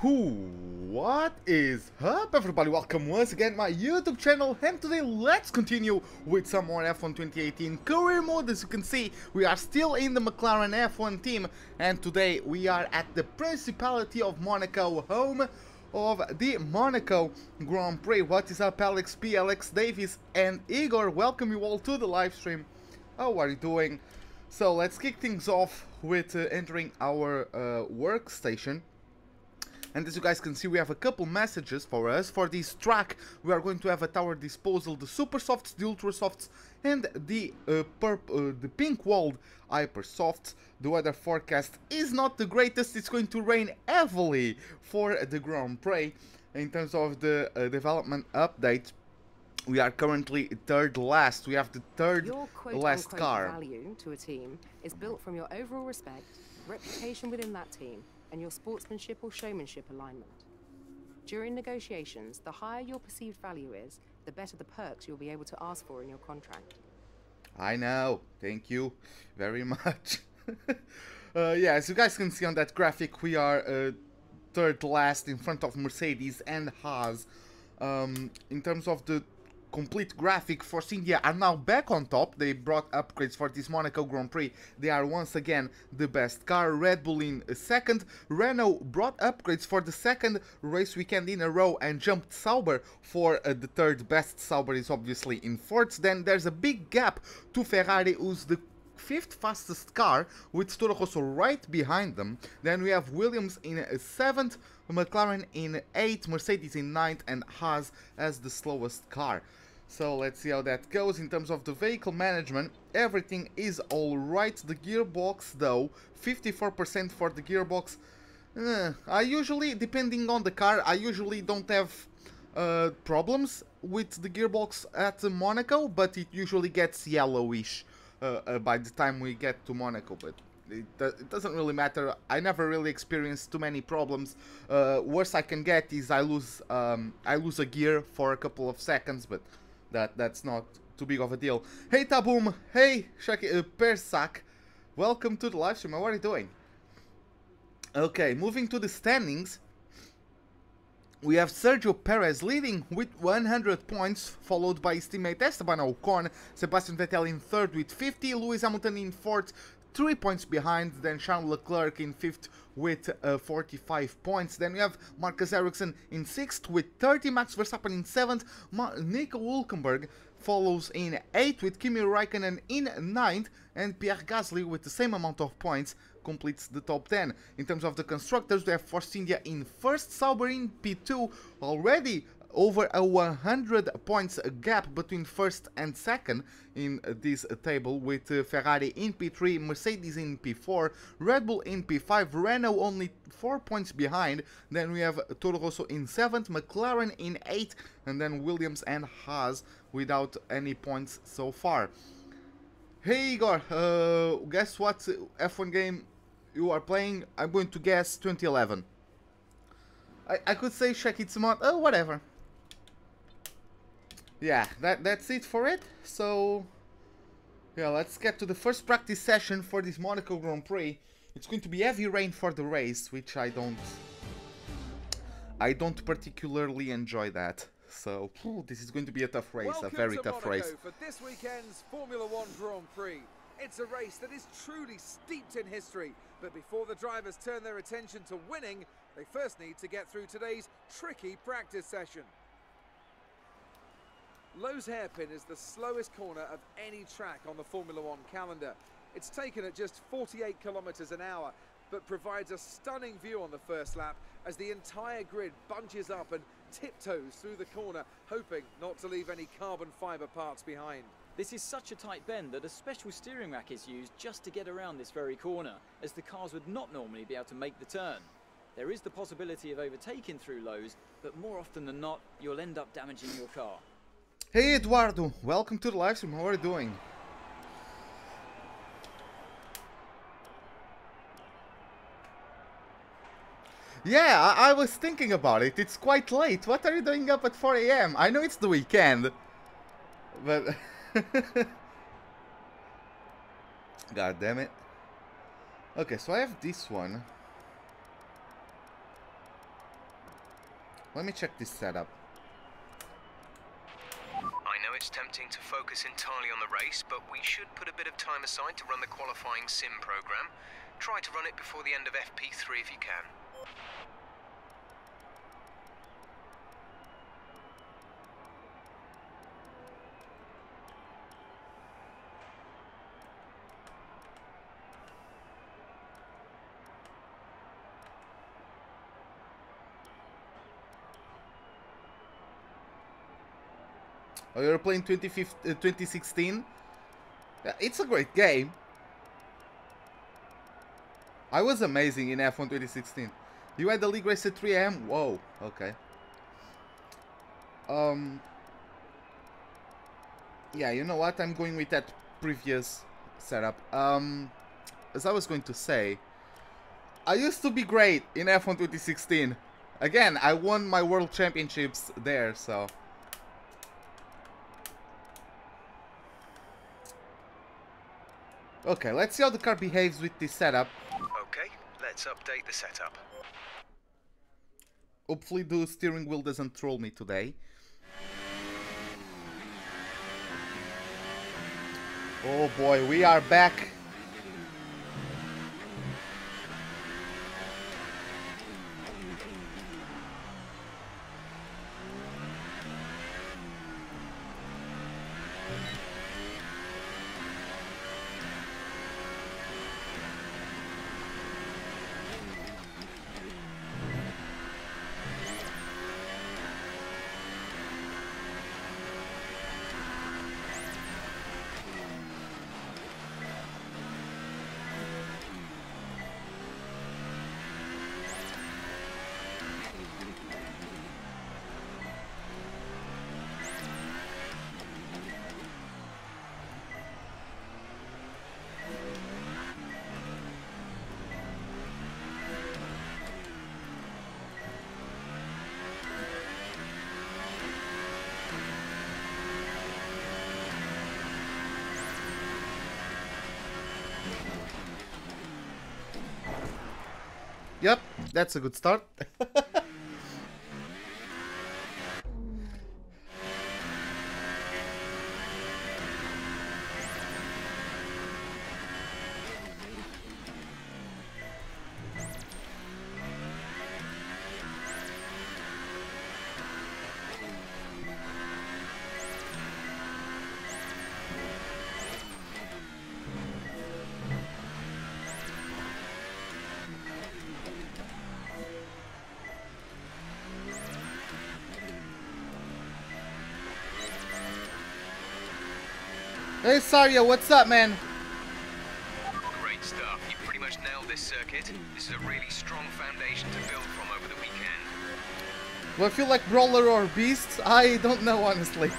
What is up, everybody? Welcome once again to my YouTube channel, and today let's continue with some more F1 2018 career mode. As you can see, we are still in the McLaren F1 team, and today we are at the Principality of Monaco, home of the Monaco Grand Prix. What is up, Alex P, Alex Davis, and Igor? Welcome you all to the live stream. How are you doing? So let's kick things off with entering our workstation. And as you guys can see, we have a couple messages for us. For this track, we are going to have at our disposal the Super Softs, the Ultra Softs, and the pink walled Hyper Softs. The weather forecast is not the greatest. It's going to rain heavily for the Grand Prix. In terms of the development update, we are currently third last. We have the third last car. Your value to a team is built from your overall respect, reputation within that team, and your sportsmanship or showmanship alignment. During negotiations, the higher your perceived value is, the better the perks you'll be able to ask for in your contract. I know. Thank you very much. Yeah, as you guys can see on that graphic, we are third last in front of Mercedes and Haas. In terms of the complete graphic, Force India are now back on top. They brought upgrades for this Monaco Grand Prix. They are once again the best car. Red Bull in second. Renault brought upgrades for the second race weekend in a row and jumped Sauber for the third best. Sauber is obviously in fourth. Then there's a big gap to Ferrari, who's the fifth fastest car, with Toro Rosso right behind them. Then we have Williams in seventh, McLaren in eighth, Mercedes in ninth, and Haas as the slowest car. So let's see how that goes. In terms of the vehicle management, everything is alright. The gearbox though, 54% for the gearbox. I usually, depending on the car, I usually don't have problems with the gearbox at Monaco, but it usually gets yellowish by the time we get to Monaco. But it doesn't really matter. I never really experienced too many problems. Worst I can get is I lose a gear for a couple of seconds, but that's not too big of a deal. Hey Taboom, hey Persak, welcome to the live stream. How are you doing? Okay, moving to the standings. We have Sergio Perez leading with 100 points, followed by his teammate Esteban Ocon, Sebastian Vettel in third with 50, Lewis Hamilton in fourth, 3 points behind, then Charles Leclerc in fifth with 45 points. Then we have Marcus Ericsson in sixth with 30, Max Verstappen in seventh, Nico Hülkenberg follows in eighth with Kimi Raikkonen in ninth, and Pierre Gasly with the same amount of points completes the top 10. In terms of the constructors, we have Force India in first, Sauber in P2, already over a 100 points gap between first and second in this table, with Ferrari in P3, Mercedes in P4, Red Bull in P5, Renault only 4 points behind. Then we have Toro Rosso in 7th, McLaren in 8th, and then Williams and Haas without any points so far. Hey Igor, guess what F1 game you are playing? I'm going to guess 2011. I could say check its mod, whatever. Yeah, that's it for it. So yeah, let's get to the first practice session for this Monaco Grand Prix. It's going to be heavy rain for the race, which I don't particularly enjoy that. So this is going to be a tough race, a very tough race. For this weekend's Formula One Grand Prix. It's a race that is truly steeped in history, but before the drivers turn their attention to winning, they first need to get through today's tricky practice session. Lowe's hairpin is the slowest corner of any track on the Formula One calendar. It's taken at just 48 kilometers an hour, but provides a stunning view on the first lap as the entire grid bunches up and tiptoes through the corner, hoping not to leave any carbon fiber parts behind. This is such a tight bend that a special steering rack is used just to get around this very corner, as the cars would not normally be able to make the turn. There is the possibility of overtaking through Lowe's, but more often than not, you'll end up damaging your car. Hey Eduardo, welcome to the live stream. How are you doing? Yeah, I was thinking about it. It's quite late. What are you doing up at 4 AM? I know it's the weekend, but god damn it. Okay, so I have this one. Let me check this setup. I know it's tempting to focus entirely on the race, but we should put a bit of time aside to run the qualifying sim program. Try to run it before the end of FP3 if you can. Oh, you're playing 2016? Yeah, it's a great game. I was amazing in F1 2016. You had the league race at 3 AM? Whoa, okay. Yeah, you know what? I'm going with that previous setup. As I was going to say, I used to be great in F1 2016. Again, I won my world championships there, so... Okay, let's see how the car behaves with this setup. Okay, let's update the setup. Hopefully the steering wheel doesn't troll me today. Oh boy, we are back. Yep, that's a good start. Hey Saria, what's up, man? Great stuff. You pretty much nailed this circuit. This is a really strong foundation to build from over the weekend. Do I feel like Brawler or Beast? I don't know, honestly.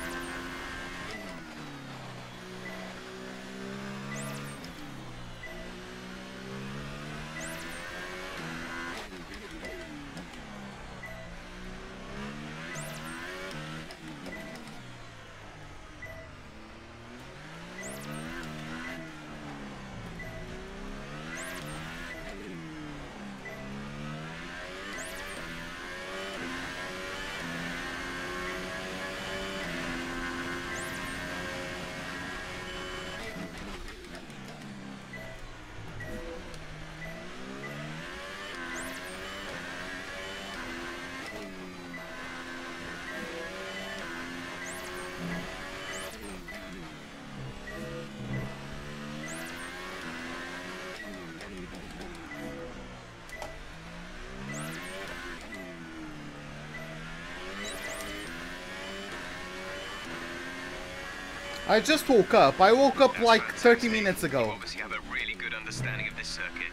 I just woke up. I woke up like 30 minutes ago. You obviously have a really good understanding of this circuit.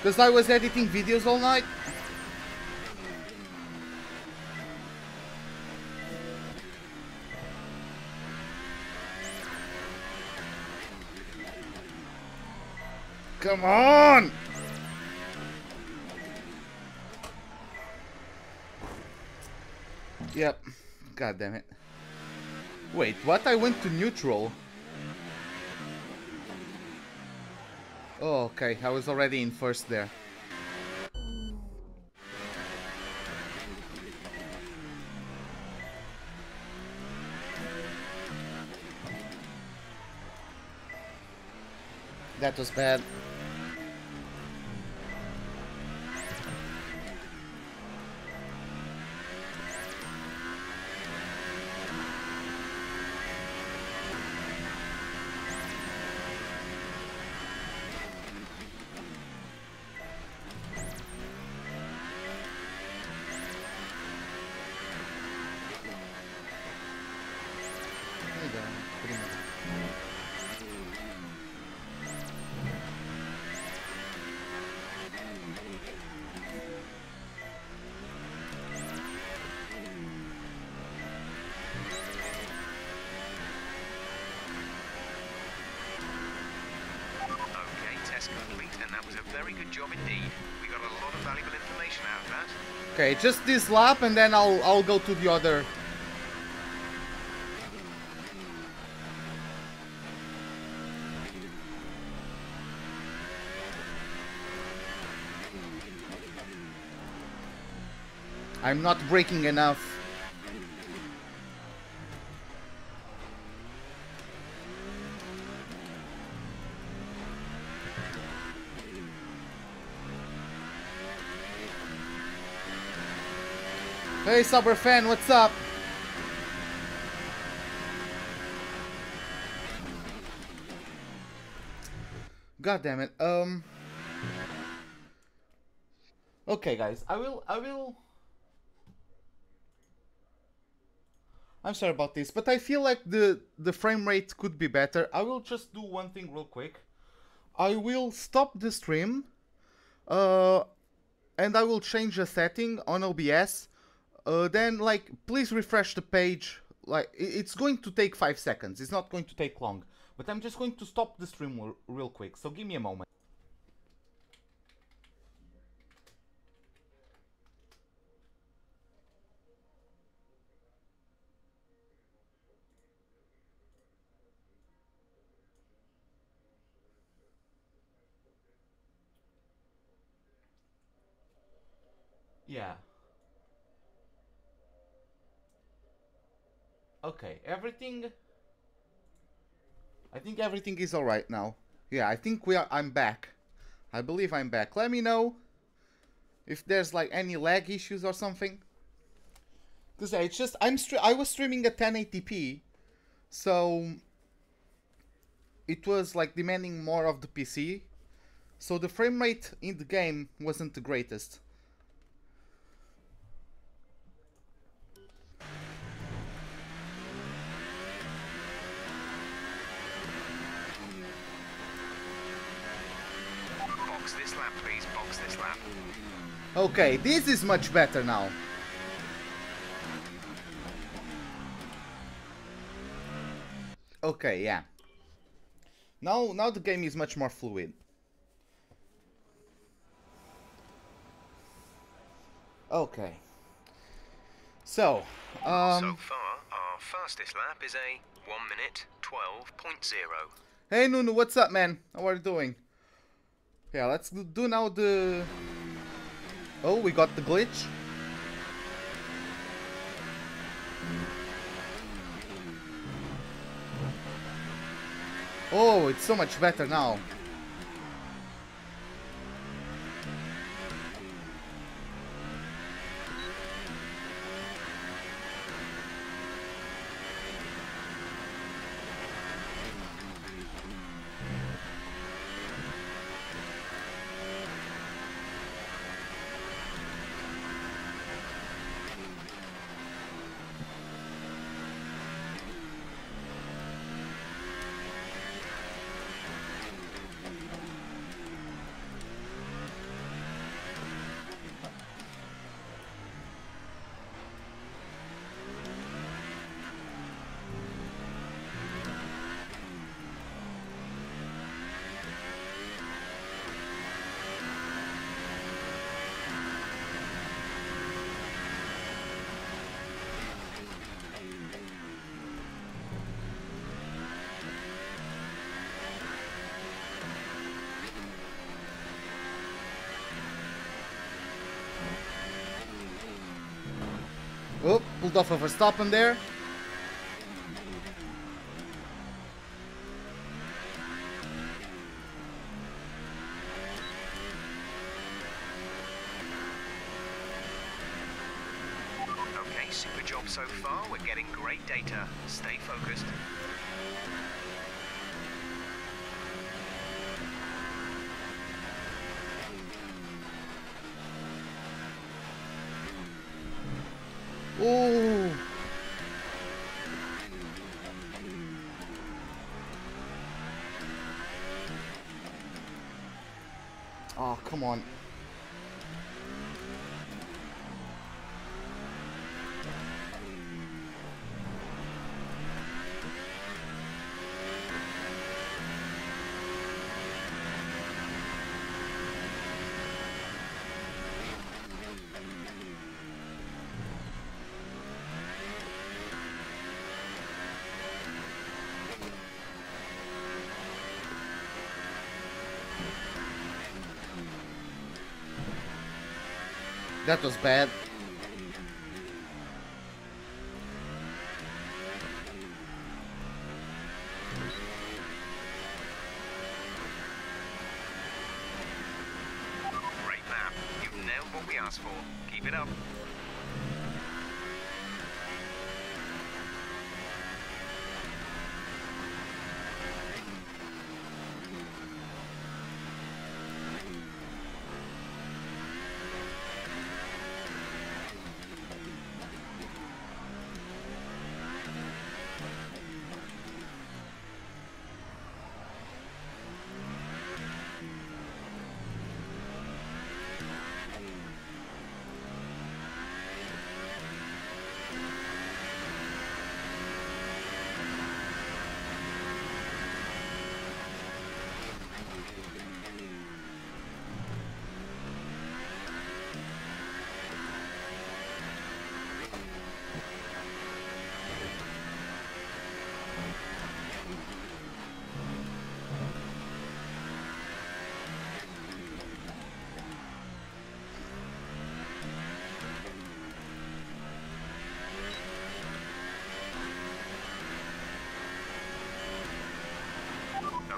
Because I was editing videos all night. Come on! Yep. God damn it. Wait, what? I went to neutral. Oh, okay. I was already in first there. That was bad. Okay, just this lap and then I'll go to the other. I'm not braking enough. Hey, Sober Fan, what's up? God damn it. Okay, guys, I will. I'm sorry about this, but I feel like the frame rate could be better. I will just do one thing real quick. I will stop the stream, and I will change a setting on OBS. Then, like, please refresh the page. Like, it's going to take 5 seconds. It's not going to take long. But I'm just going to stop the stream real quick. So give me a moment. Yeah. Okay, everything. I think everything is alright now. Yeah, I think I'm back. I believe I'm back. Let me know if there's like any lag issues or something. Cause yeah, it's just I was streaming at 1080p, so it was like demanding more of the PC. So the frame rate in the game wasn't the greatest. This lap, please. Box this lap. Okay, this is much better now. Okay, yeah. Now the game is much more fluid. Okay. So So far, our fastest lap is a 1 minute 12.0. Hey Nunu, what's up, man? How are you doing? Yeah, let's do now the... Oh, we got the glitch. Oh, it's so much better now. Oh, pulled off of Verstappen there. getting great data. Stay focused. Oh. Oh, come on. That was bad. Great lap. You've nailed what we asked for. Keep it up.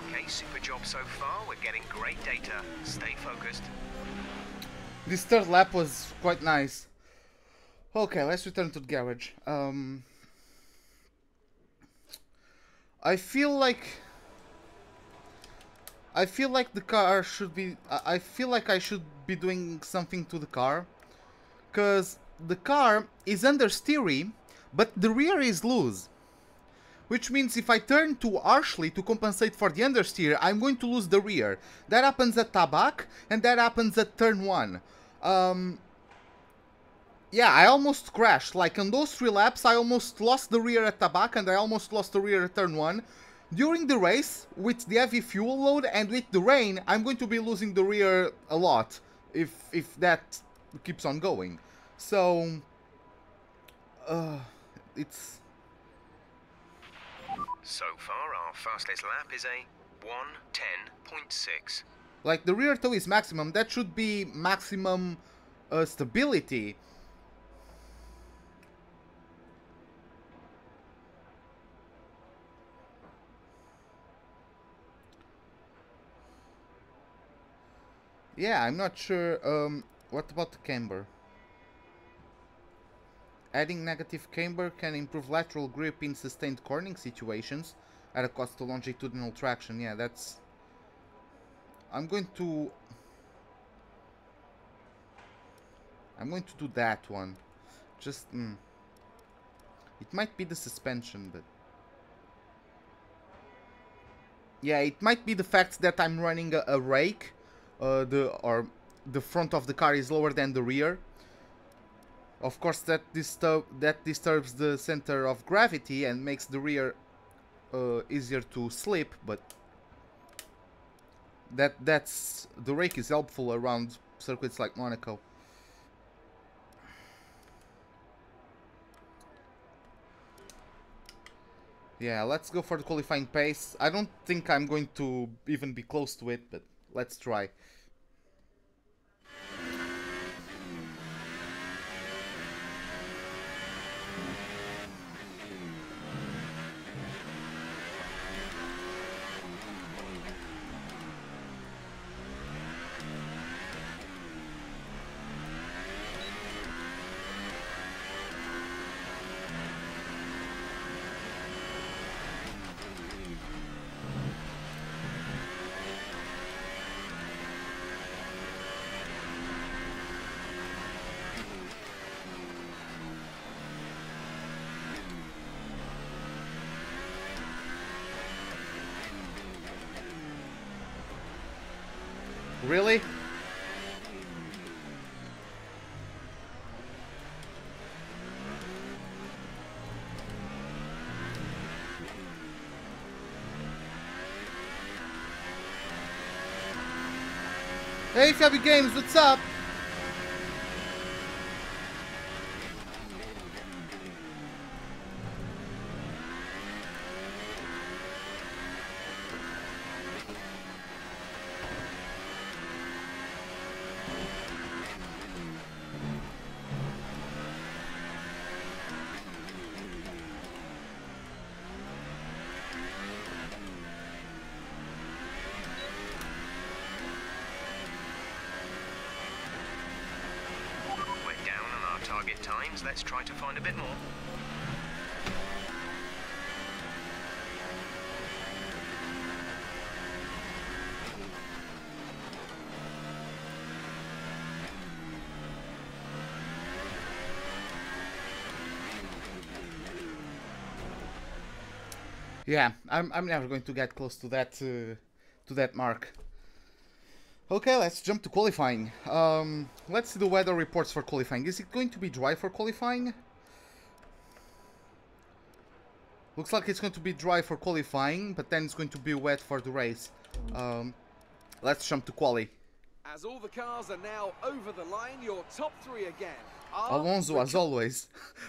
Okay, super job so far. We're getting great data. Stay focused. This third lap was quite nice. Okay, let's return to the garage. I feel like the car should be... I feel like I should be doing something to the car. Because the car is understeery, but the rear is loose. Which means if I turn too harshly to compensate for the understeer, I'm going to lose the rear. That happens at Tabak, and that happens at turn 1. Yeah, I almost crashed. Like, on those 3 laps, I almost lost the rear at Tabak, and I almost lost the rear at turn 1. During the race, with the heavy fuel load and with the rain, I'm going to be losing the rear a lot, if that keeps on going. So, it's... So far, our fastest lap is a 1:10.6. Like, the rear toe is maximum. That should be maximum stability. Yeah, I'm not sure. What about the camber? Adding negative camber can improve lateral grip in sustained cornering situations at a cost to longitudinal traction. Yeah, that's... I'm going to do that one. Just... It might be the suspension, but... Yeah, it might be the fact that I'm running a rake. The front of the car is lower than the rear. Of course, that disturbs the center of gravity and makes the rear easier to slip, but that's the rake is helpful around circuits like Monaco. Yeah, let's go for the qualifying pace. I don't think I'm going to even be close to it, but let's try. Really? Hey Fabi Games, what's up? Target times, let's try to find a bit more. Yeah, I'm never going to get close to that mark. Okay, let's jump to qualifying. Let's see the weather reports for qualifying. Is it going to be dry for qualifying? Looks like it's going to be dry for qualifying, but then it's going to be wet for the race. Let's jump to quali. As all the cars are now over the line, your top three again are... Alonso, as always.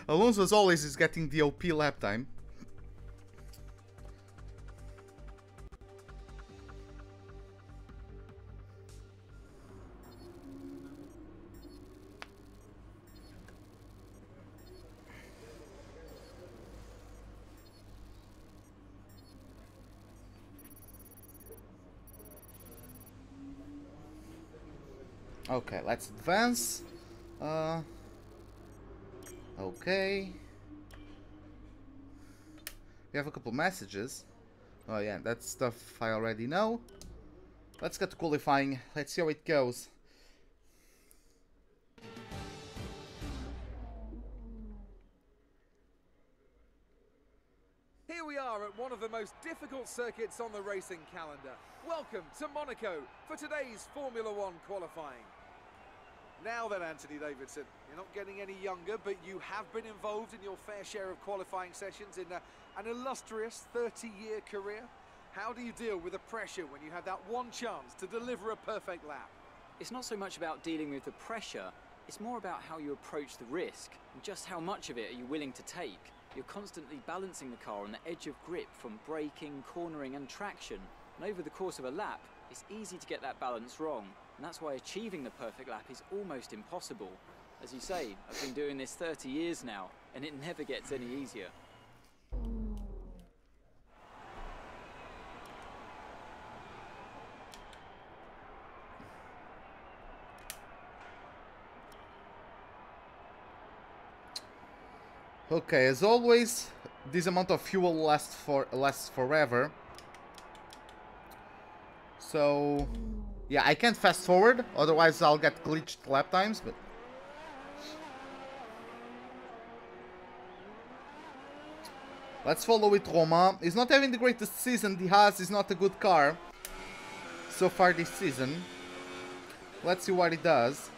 Alonso, as always, is getting the OP lap time. Okay, let's advance. Okay. We have a couple messages. Oh yeah, that's stuff I already know. Let's get to qualifying. Let's see how it goes. Here we are at one of the most difficult circuits on the racing calendar. Welcome to Monaco for today's Formula One qualifying. Now then, Anthony Davidson, you're not getting any younger, but you have been involved in your fair share of qualifying sessions in an illustrious 30-year career. How do you deal with the pressure when you have that one chance to deliver a perfect lap? It's not so much about dealing with the pressure, it's more about how you approach the risk and just how much of it are you willing to take. You're constantly balancing the car on the edge of grip from braking, cornering and traction. And over the course of a lap, it's easy to get that balance wrong. And that's why achieving the perfect lap is almost impossible. As you say, I've been doing this 30 years now, and it never gets any easier. Okay, as always, this amount of fuel lasts forever. So, yeah, I can't fast forward, otherwise I'll get glitched lap times, but... Let's follow with Roma. He's not having the greatest season. The Haas is not a good car so far this season. Let's see what he does.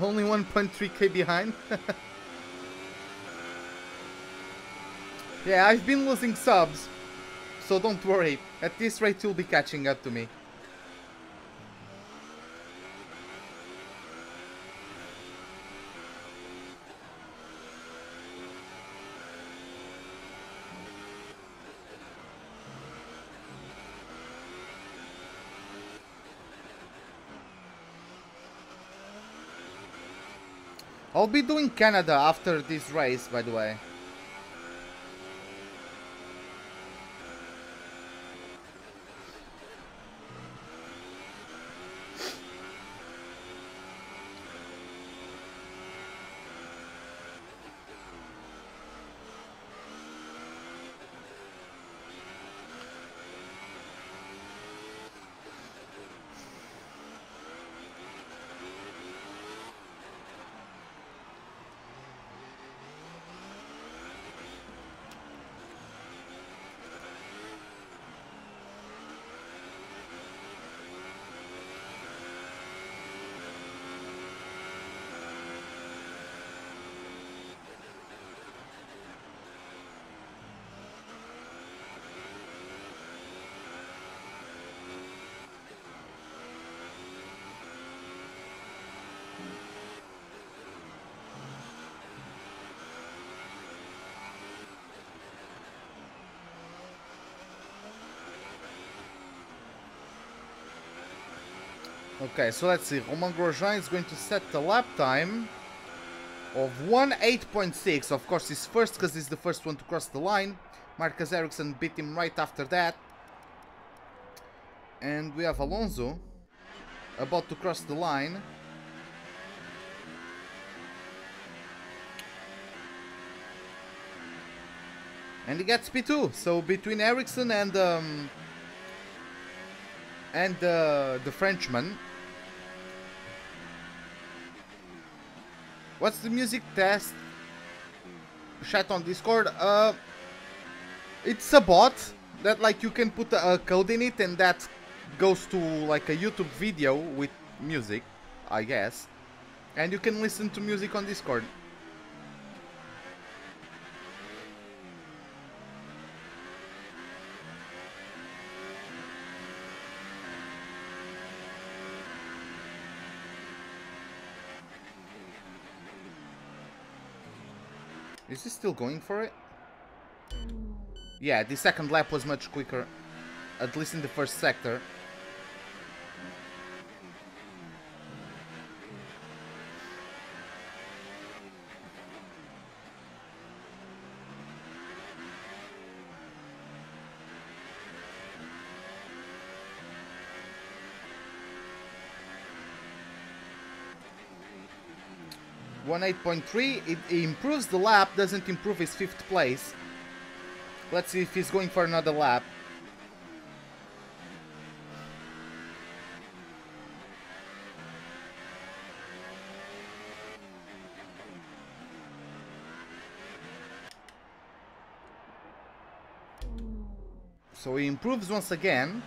Only 1.3k behind. Yeah, I've been losing subs, so don't worry. At this rate, you'll be catching up to me. I'll be doing Canada after this race, by the way. Okay, so let's see. Romain Grosjean is going to set the lap time of 1:08.6. Of course, he's first because he's the first one to cross the line. Marcus Ericsson beat him right after that. And we have Alonso about to cross the line. And he gets P2. So between Ericsson and the Frenchman. What's the music test? Chat on Discord. It's a bot that like you can put a code in it and that goes to like a YouTube video with music, I guess. And you can listen to music on Discord. Is he still going for it? Yeah, the second lap was much quicker, at least in the first sector. One 8.3, it improves the lap, doesn't improve his 5th place. Let's see if he's going for another lap. So he improves once again.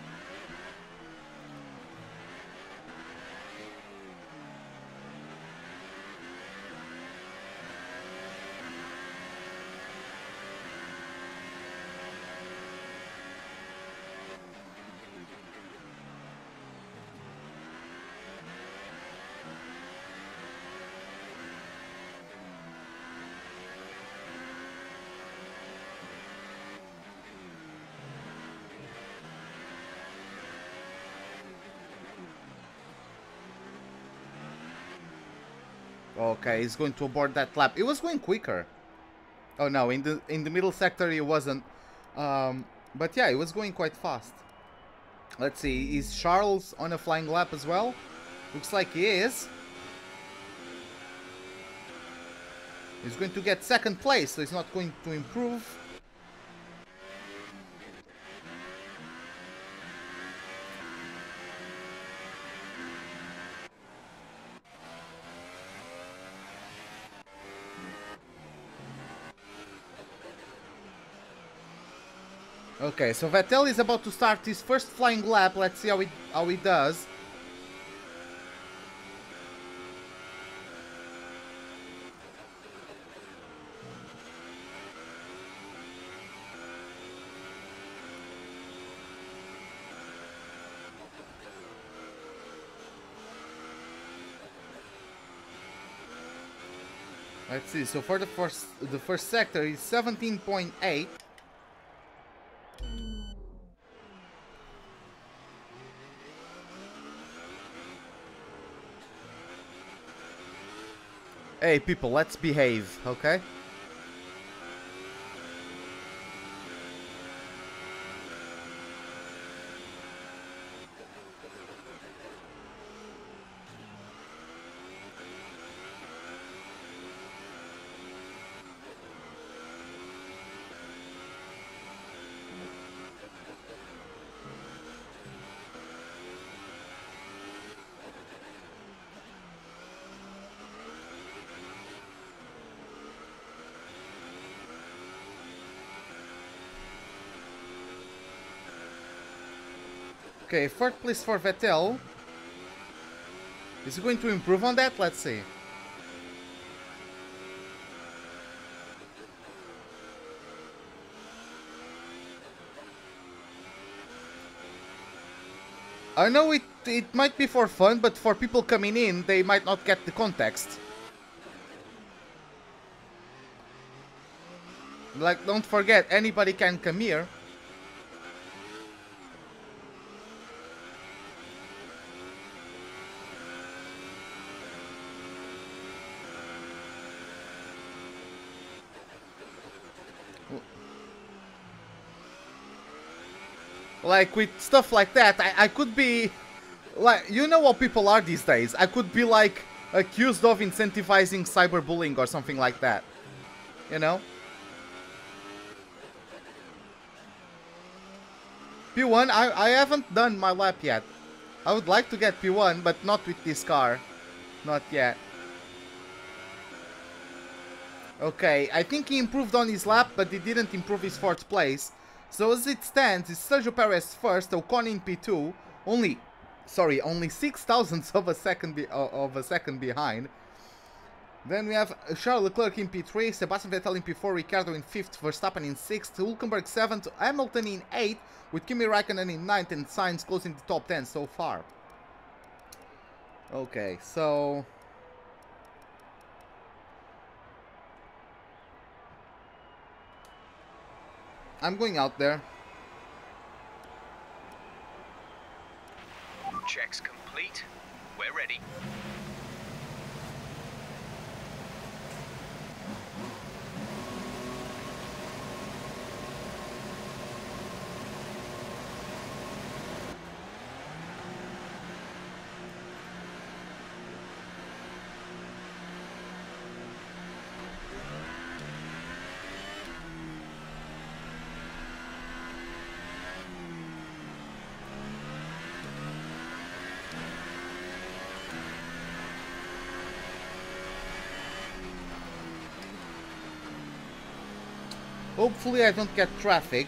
Okay, he's going to abort that lap. It was going quicker. Oh no, in the middle sector it wasn't. But yeah, it was going quite fast. Let's see, is Charles on a flying lap as well? Looks like he is. He's going to get 2nd place, so he's not going to improve. Okay, so Vettel is about to start his first flying lap. Let's see how he does. Let's see. So for the first sector is 17.8. Hey people, let's behave, okay? Okay, 4th place for Vettel. Is he going to improve on that? Let's see. I know it might be for fun, but for people coming in, they might not get the context. Like, don't forget, anybody can come here. Like, with stuff like that, I could be... Like, you know what people are these days. I could be, like, accused of incentivizing cyberbullying or something like that. You know? P1, I haven't done my lap yet. I would like to get P1, but not with this car. Not yet. Okay, I think he improved on his lap, but he didn't improve his 4th place. So as it stands, it's Sergio Perez first, Ocon in P2, only 6 thousandths of a second behind. Then we have Charles Leclerc in P3, Sebastian Vettel in P4, Ricciardo in 5th, Verstappen in 6th, Hülkenberg 7th, Hamilton in 8th, with Kimi Raikkonen in 9th and Sainz closing the top 10 so far. Okay, so... I'm going out there. Checks complete. We're ready. Hopefully I don't get traffic.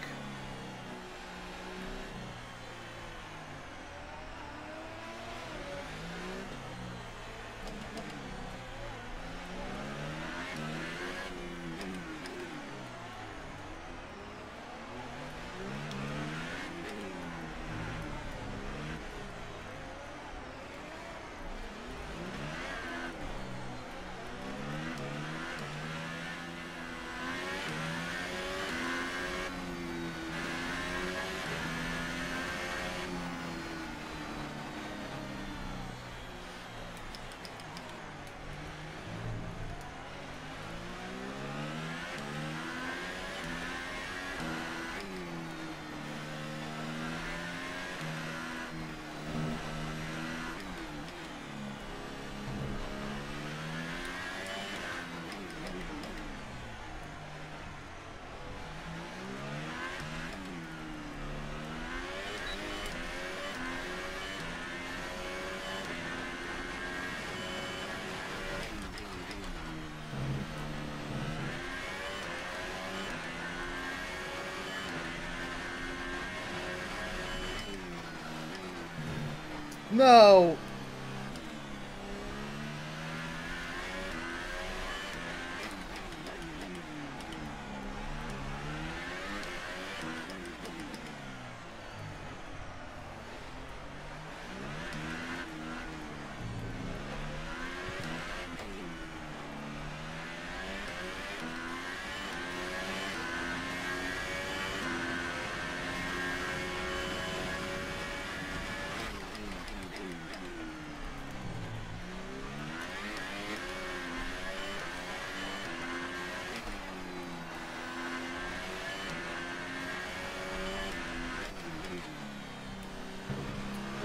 No!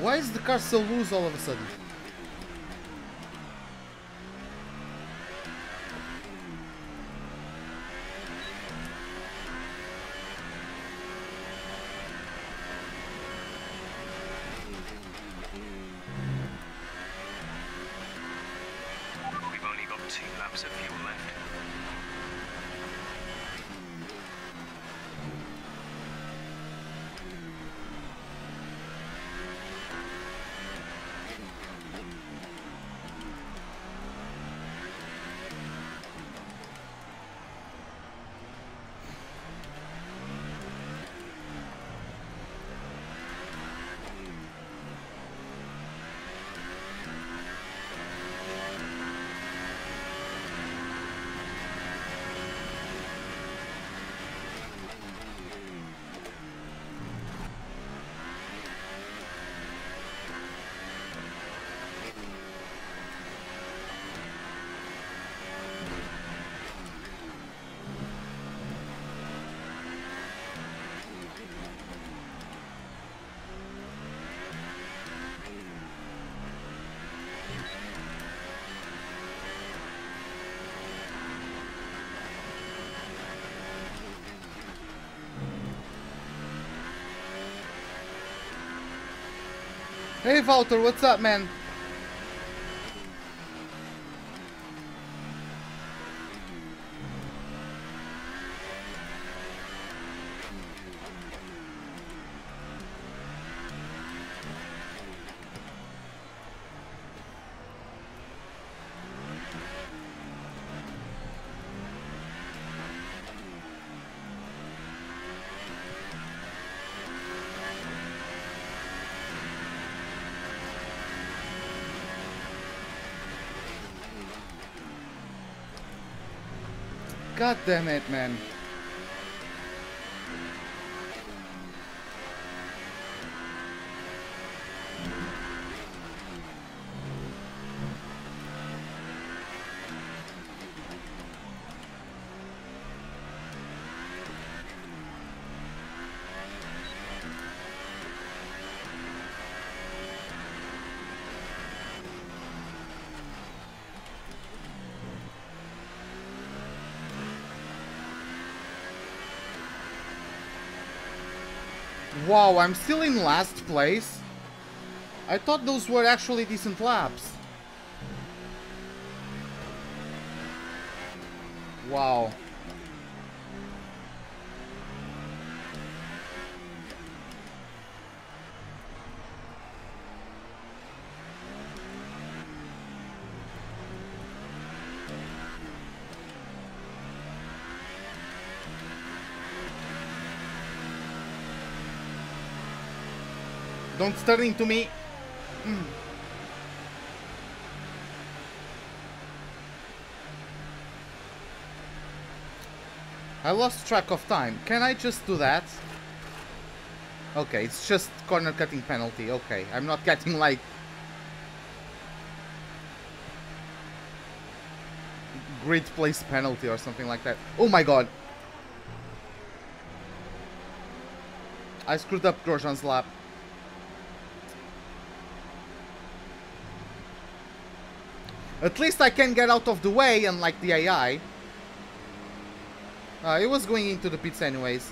Why is the car so loose all of a sudden? We've only got 2 laps of fuel left. Hey Walter, what's up, man? God damn it, man. Wow, I'm still in last place. I thought those were actually decent laps. Wow. Don't start into me. I lost track of time. Can I just do that? Okay, it's just corner cutting penalty. Okay, I'm not getting like grid place penalty or something like that. Oh my god. I screwed up Grosjean's lap. At least I can get out of the way, unlike the AI. It was going into the pits anyways.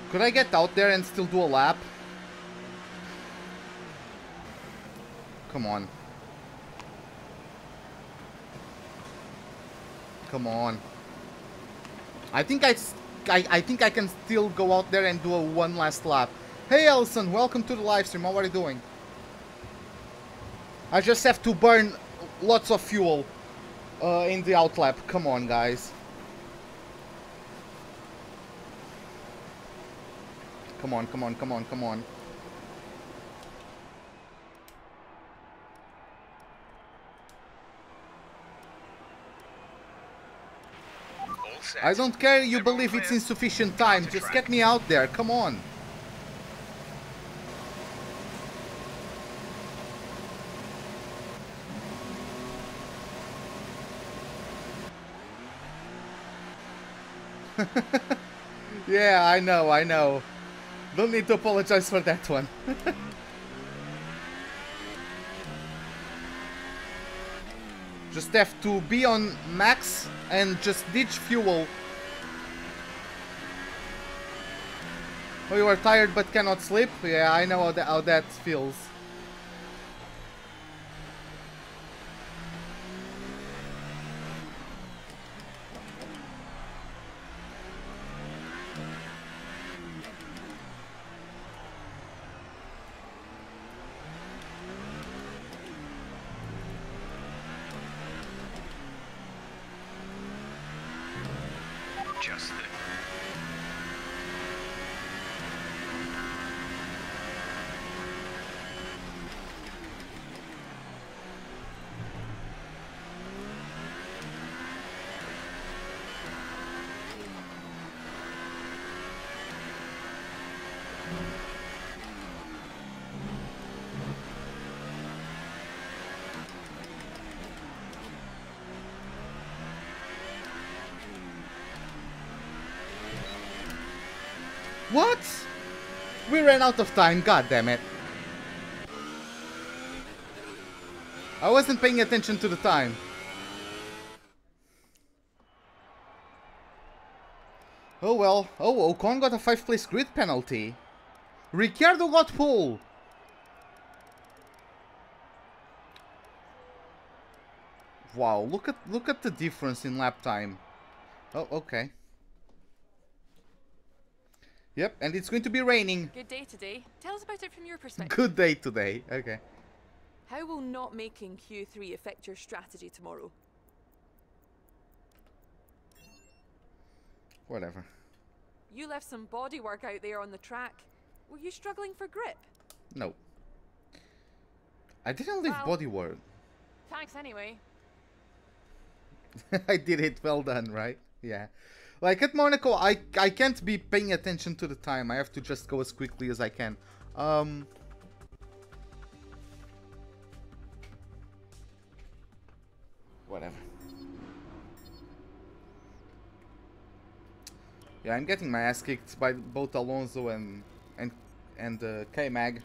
Could I get out there and still do a lap? Come on. Come on. I think I can still go out there and do a one last lap. Hey Elson, welcome to the live stream. How are you doing? I just have to burn lots of fuel in the out lap. Come on, guys. Come on, come on, come on, come on. I don't care you believe it's insufficient time, just get me out there, come on. Yeah, I know. Don't need to apologize for that one. Just have to be on max and just ditch fuel. Oh, you are tired but cannot sleep? Yeah, I know how that feels. What? We ran out of time, god damn it. I wasn't paying attention to the time. Oh well. Oh, Ocon got a 5th place grid penalty. Ricciardo got pole. Wow, look at the difference in lap time. Oh, okay. Yep, and it's going to be raining. Good day today. Tell us about it from your perspective. Good day today. Okay. How will not making Q3 affect your strategy tomorrow? Whatever. You left some bodywork out there on the track. Were you struggling for grip? No. I didn't leave bodywork. Thanks anyway. I did it. Well done, right? Yeah. Like at Monaco, I can't be paying attention to the time. I have to just go as quickly as I can. Whatever. Yeah, I'm getting my ass kicked by both Alonso and K-Mag.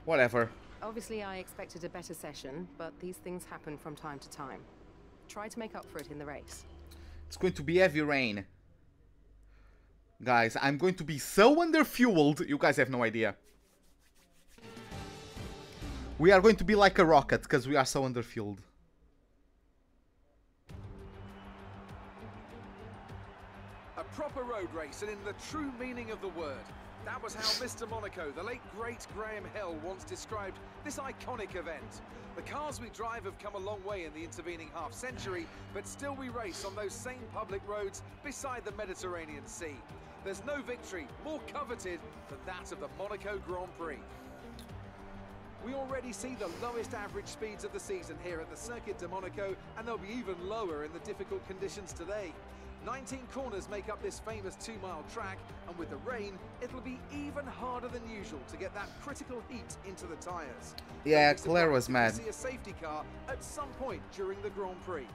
Whatever. Obviously, I expected a better session, but these things happen from time to time. Try to make up for it in the race. It's going to be heavy rain. Guys, I'm going to be so underfueled, you guys have no idea. We are going to be like a rocket, because we are so underfueled. A proper road race, and in the true meaning of the word. That was how Mr. Monaco, the late great Graham Hill, once described this iconic event. The cars we drive have come a long way in the intervening half-century, but still we race on those same public roads beside the Mediterranean Sea. There's no victory more coveted than that of the Monaco Grand Prix. We already see the lowest average speeds of the season here at the Circuit de Monaco, and they'll be even lower in the difficult conditions today. 19 corners make up this famous 2-mile track, and with the rain, it'll be even harder than usual to get that critical heat into the tyres. Yeah, Claire was mad. See a safety car at some point during the Grand Prix.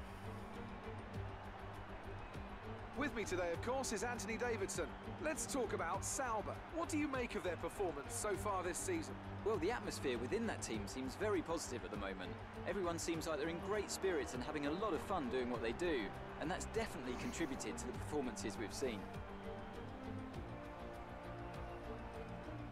With me today, of course, is Anthony Davidson. Let's talk about Sauber. What do you make of their performance so far this season? Well, the atmosphere within that team seems very positive at the moment. Everyone seems like they're in great spirits and having a lot of fun doing what they do, and that's definitely contributed to the performances we've seen.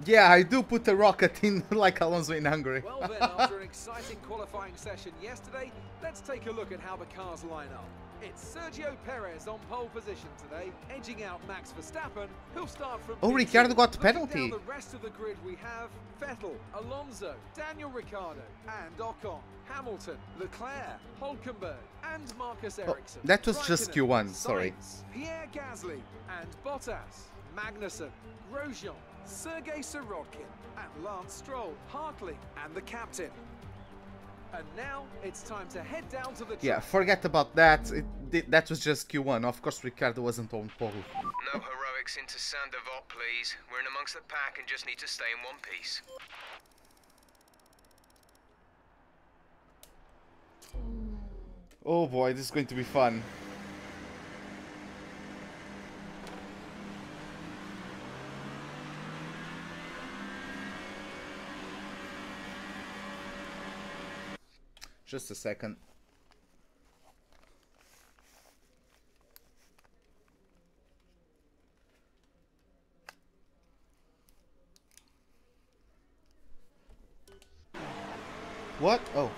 Yeah, I do put a rocket in like Alonso in Hungary. Well then, after an exciting qualifying session yesterday, let's take a look at how the cars line up. It's Sergio Perez on pole position today, edging out Max Verstappen, who'll start from... Oh, Ricciardo got the penalty. Down the rest of the grid we have Vettel, Alonso, Daniel Ricciardo, and Ocon, Hamilton, Leclerc, Hülkenberg, and Marcus Ericsson. That was just Q1, sorry. Sainz, Pierre Gasly, and Bottas, Magnussen, Grosjean, Sergei Sirotkin, and Lance Stroll, Hartley, and the captain. And now it's time to head down to the track. Yeah, forget about that. That was just Q1. Of course, Ricciardo wasn't on pole. No heroics into Sandoval, please. We're in amongst the pack and just need to stay in one piece. Oh boy, this is going to be fun. Just a second. What? Oh.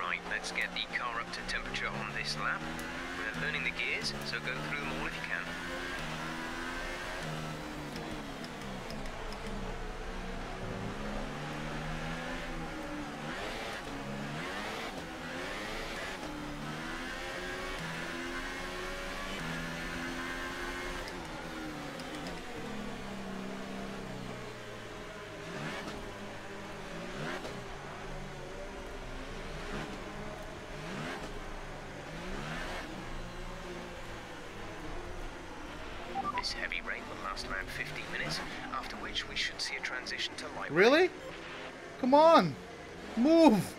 Right, let's get the car up to temperature on this lap. We're learning the gears, so go through them all if you can. This heavy rain will last around 15 minutes, after which we should see a transition to light rain. Really? Come on! Move!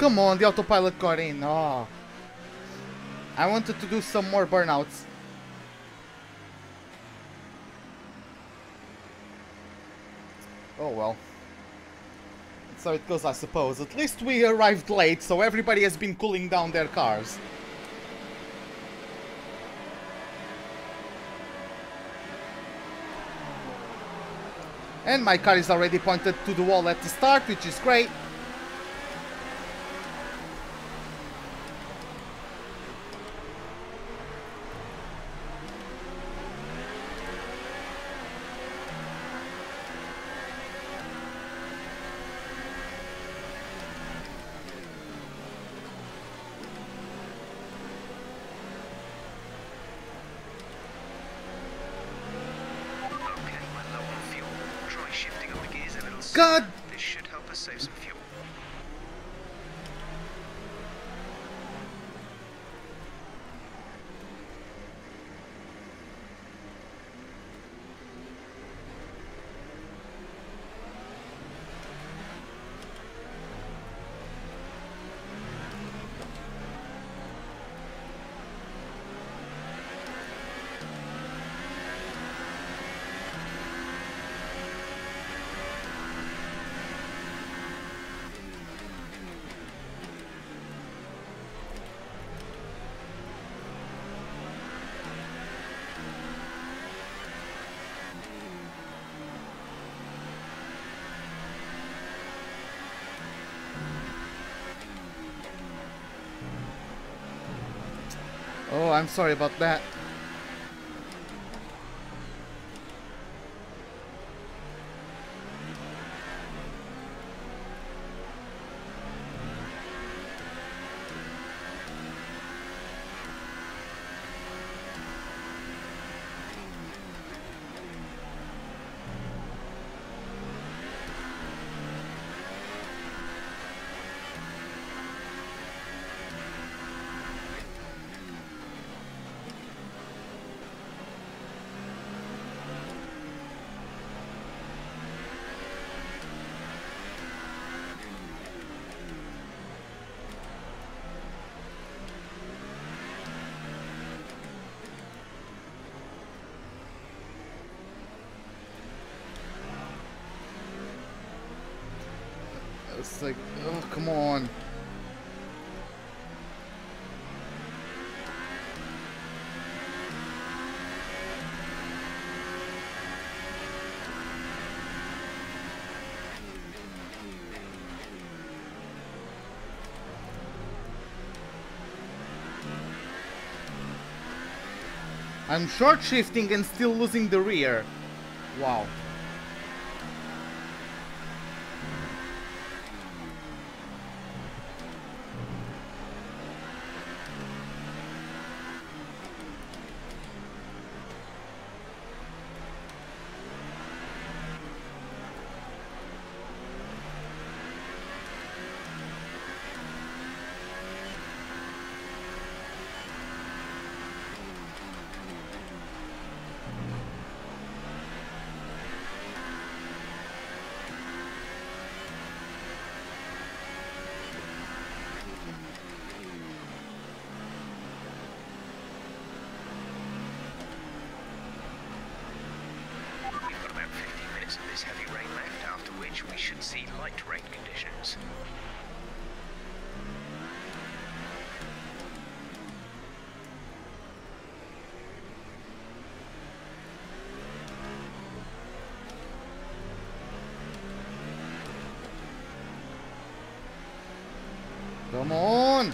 come on, the autopilot got in. Oh. I wanted to do some more burnouts. Oh well. That's how it goes, I suppose. At least we arrived late, so everybody has been cooling down their cars. And my car is already pointed to the wall at the start, which is great. God! This should help us save some fuel. Oh, I'm sorry about that. It's like, oh, come on. I'm short shifting and still losing the rear. Wow. This heavy rain left, after which we should see light rain conditions. Come on!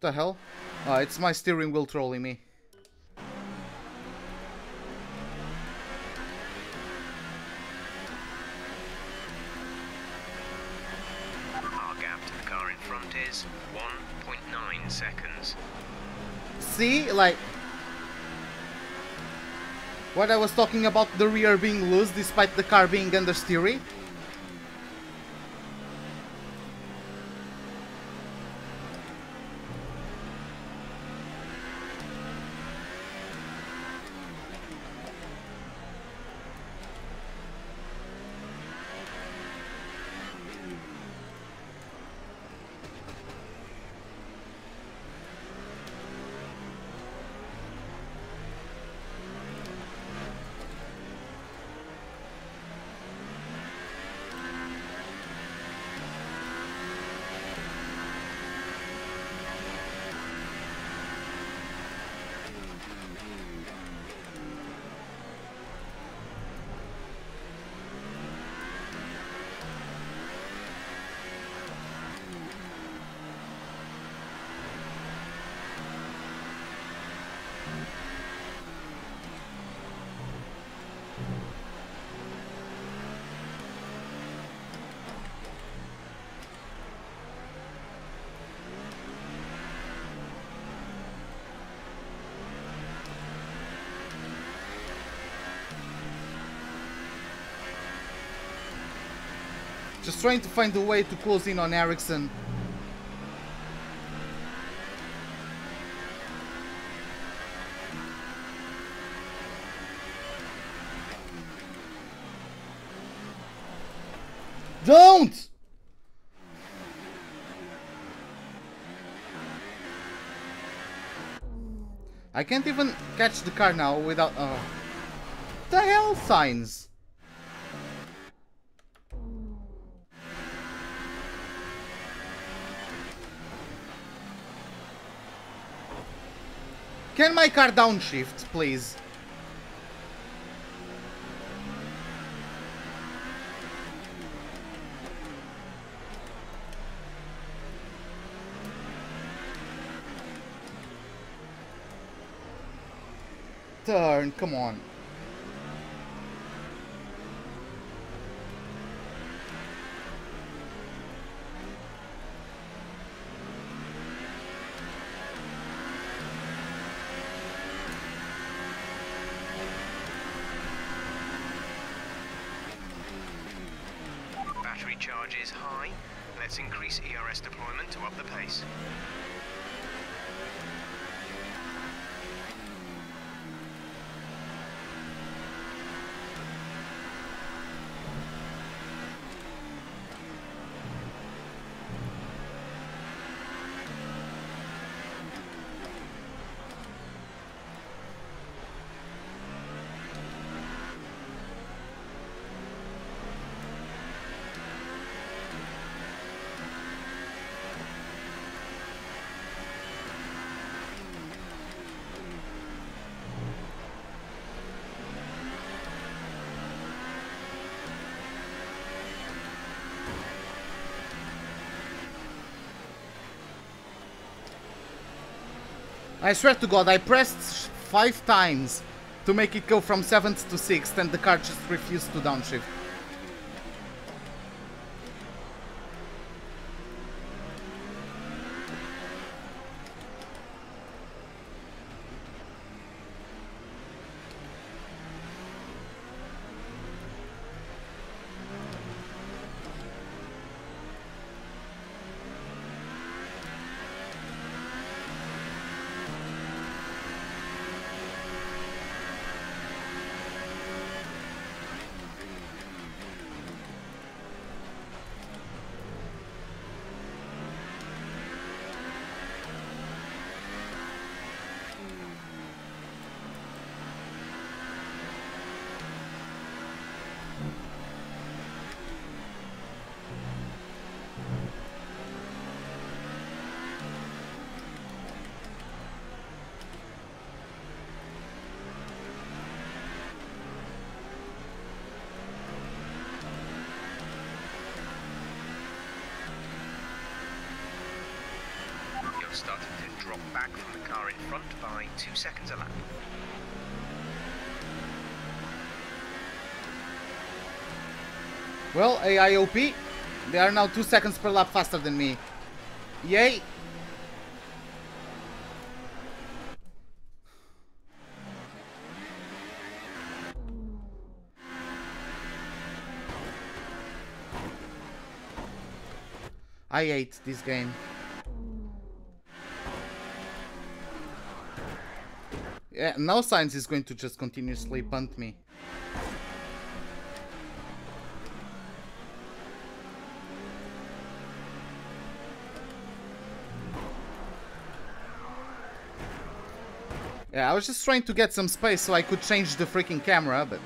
The hell? It's my steering wheel trolling me. count is 1.9 seconds. See, like what I was talking about, the rear being loose despite the car being understeery. Just trying to find a way to close in on Ericsson. Don't! I can't even catch the car now without... the hell signs? Can my car downshift, please? Turn, come on. Battery charge is high. Let's increase ERS deployment to up the pace. I swear to God, I pressed 5 times to make it go from 7th to 6th and the car just refused to downshift. Starting to drop back from the car in front by 2 seconds a lap. Well, AIOP, they are now 2 seconds per lap faster than me. Yay! I hate this game. Yeah, now Science is going to just continuously punt me. Yeah, I was just trying to get some space so I could change the freaking camera, but...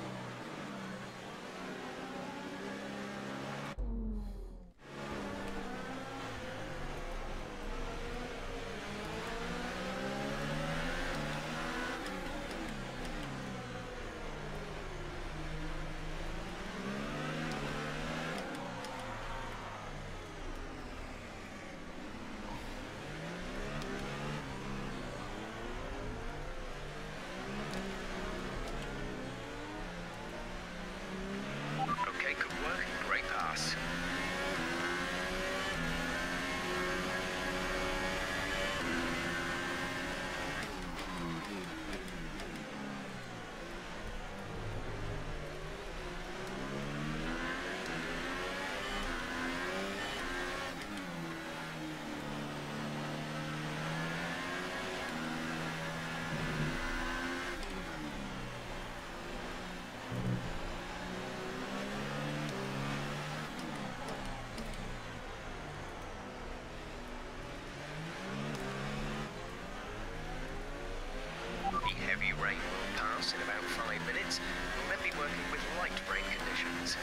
In about 5 minutes, we'll then be working with light rain conditions.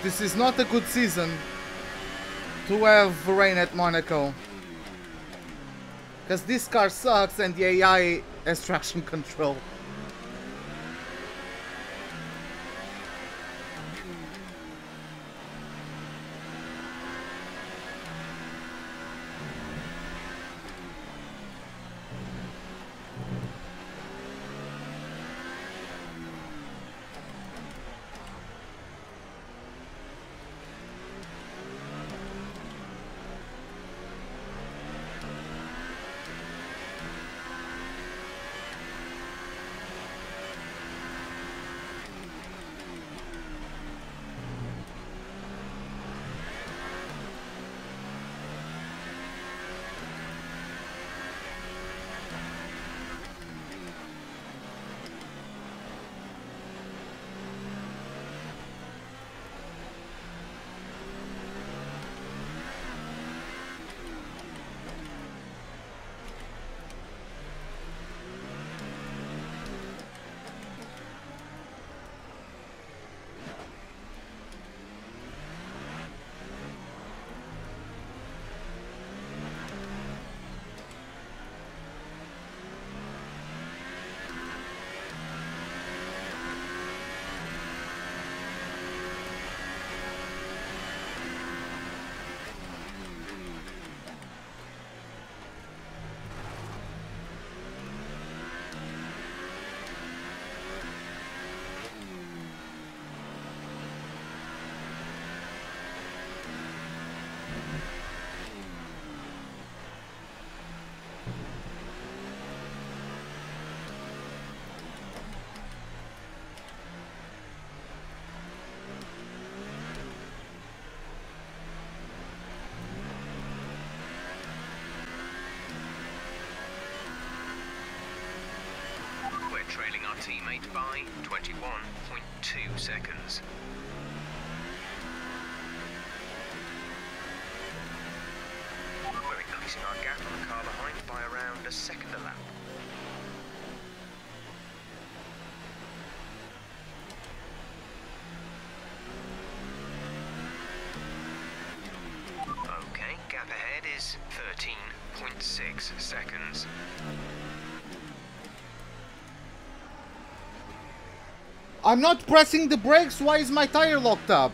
This is not a good season to have rain at Monaco. Because this car sucks and the AI has traction control. Trailing our teammate by 21.2 seconds. back on the car behind by around a second a lap. Okay, gap ahead is 13.6 seconds. I'm not pressing the brakes. Why is my tire locked up?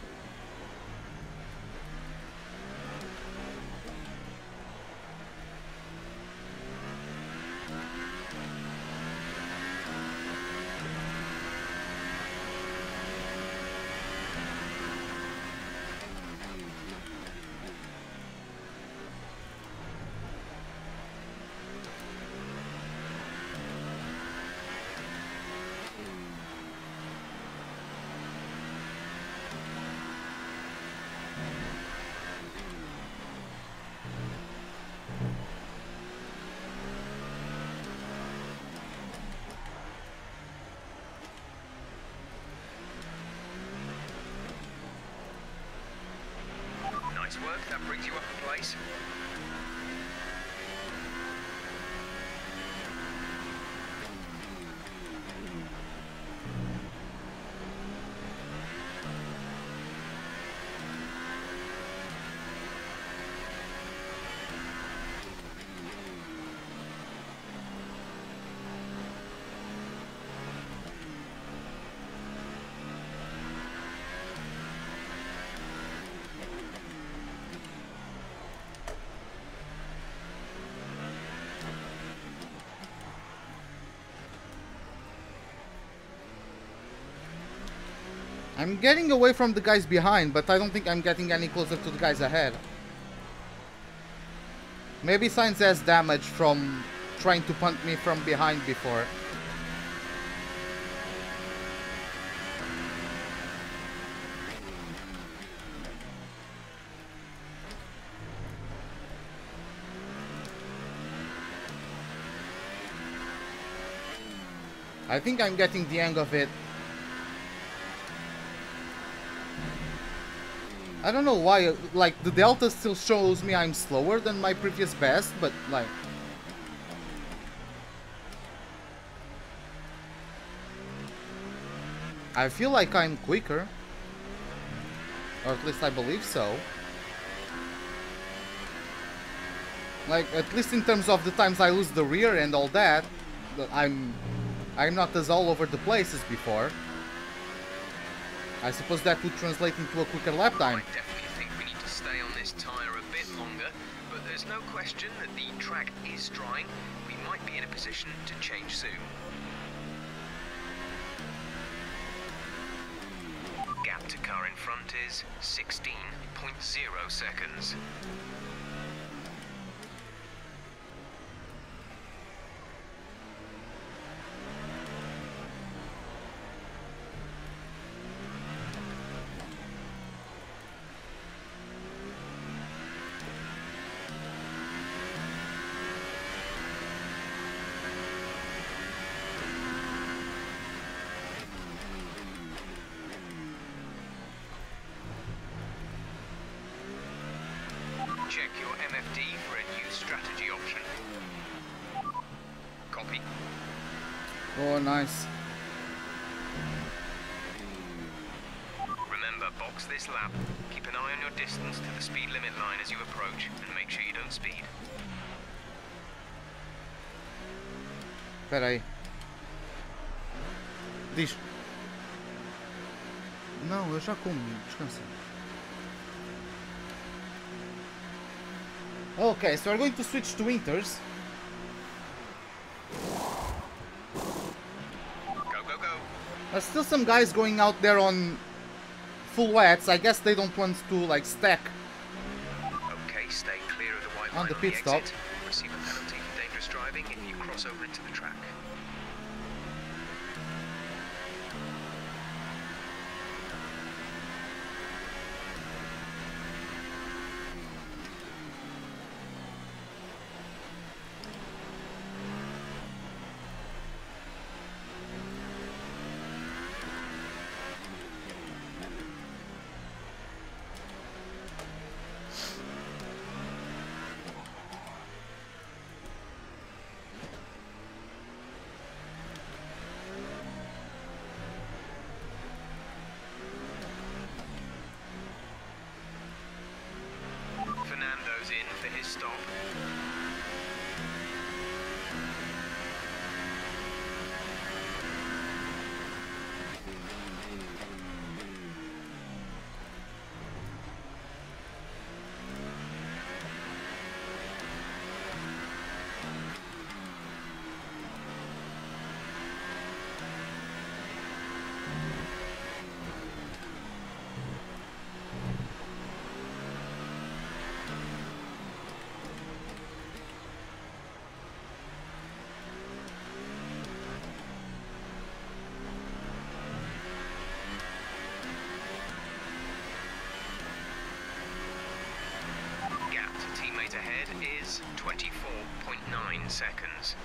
Nice work, that brings you up a place. I'm getting away from the guys behind, but I don't think I'm getting any closer to the guys ahead. Maybe Sainz has damage from trying to punt me from behind before. I think I'm getting the hang of it. I don't know why, like, the delta still shows me I'm slower than my previous best, but, like... I feel like I'm quicker. Or at least I believe so. Like, at least in terms of the times I lose the rear and all that, I'm not as all over the place as before. I suppose that would translate into a quicker lap time. I definitely think we need to stay on this tyre a bit longer, but there's no question that the track is drying. We might be in a position to change soon. Gap to car in front is 16.0 seconds. Check your MFD for a new strategy option. Copy. Oh, nice. Remember, box this lap. Keep an eye on your distance to the speed limit line as you approach, and make sure you don't speed. Espera aí. Diz. Não, eu já comi. Descansa. Okay, so we're going to switch to Inters. Go, go, go. There's still some guys going out there on full wets. I guess they don't want to, like, stack Okay, stay clear of the white on line the on pit stop. exit. Receive a penalty for dangerous driving if you cross over into the track. is 24.9 seconds.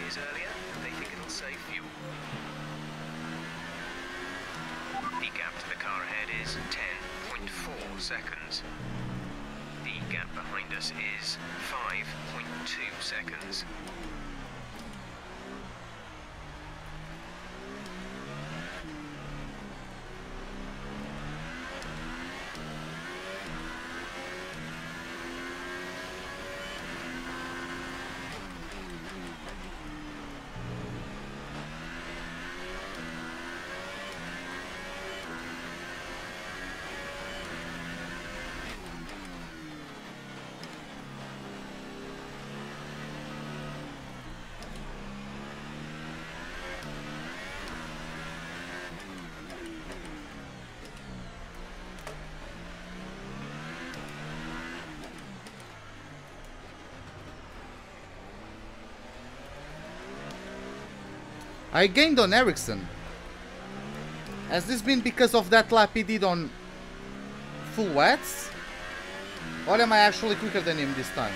Earlier, they think it'll save fuel. The gap to the car ahead is 10.4 seconds. The gap behind us is 5.2 seconds. I gained on Ericsson. Has this been because of that lap he did on full wets? Or am I actually quicker than him this time?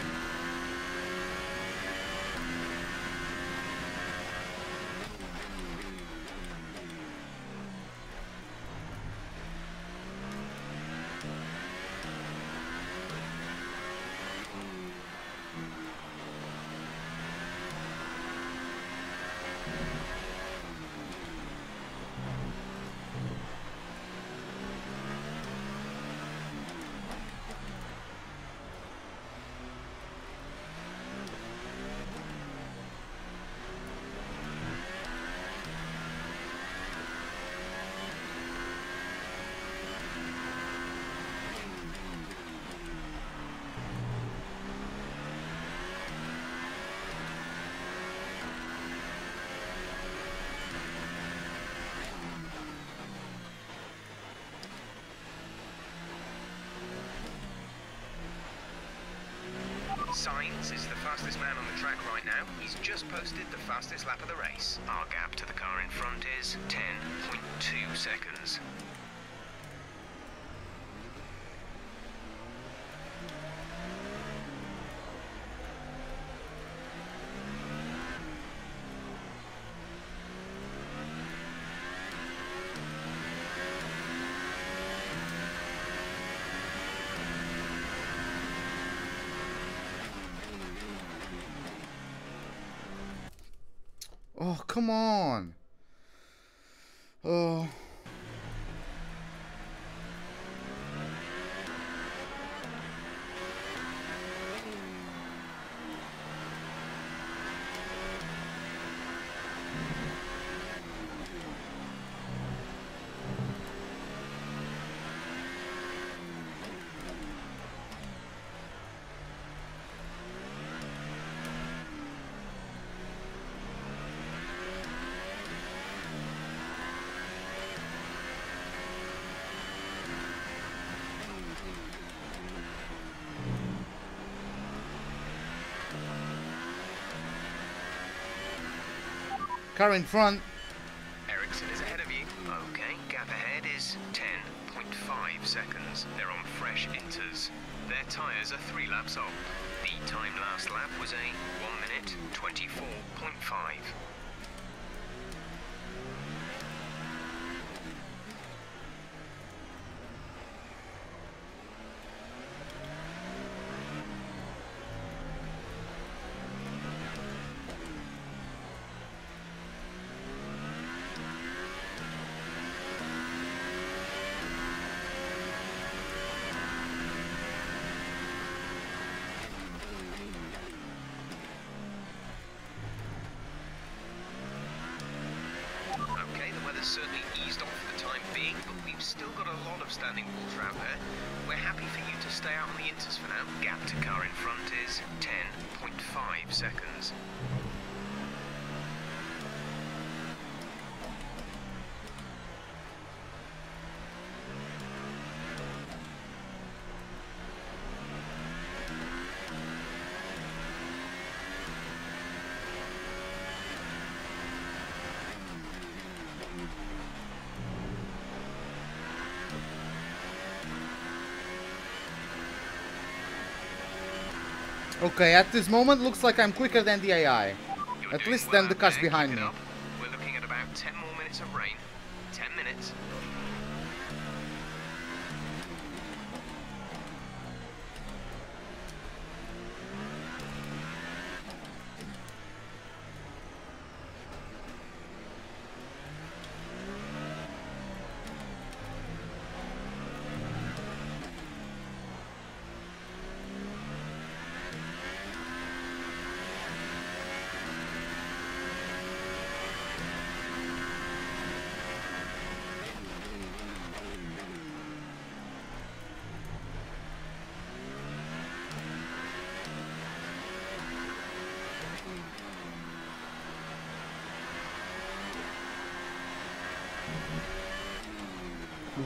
Sainz is the fastest man on the track right now. He's just posted the fastest lap of the race. Our gap to the car in front is 10.2 seconds. Oh, come on. Oh. Car in front. Ericsson is ahead of you. Okay, gap ahead is 10.5 seconds. They're on fresh inters. Their tyres are 3 laps old. The time last lap was a 1 minute 24.5. overtaking, but we've still got a lot of standing water out there. We're happy for you to stay out on the inters for now. Gap to car in front is 10.5 seconds. Okay, at this moment looks like I'm quicker than the AI. At least than the cars behind me. We're looking at about 10 more minutes of rain. 10 minutes.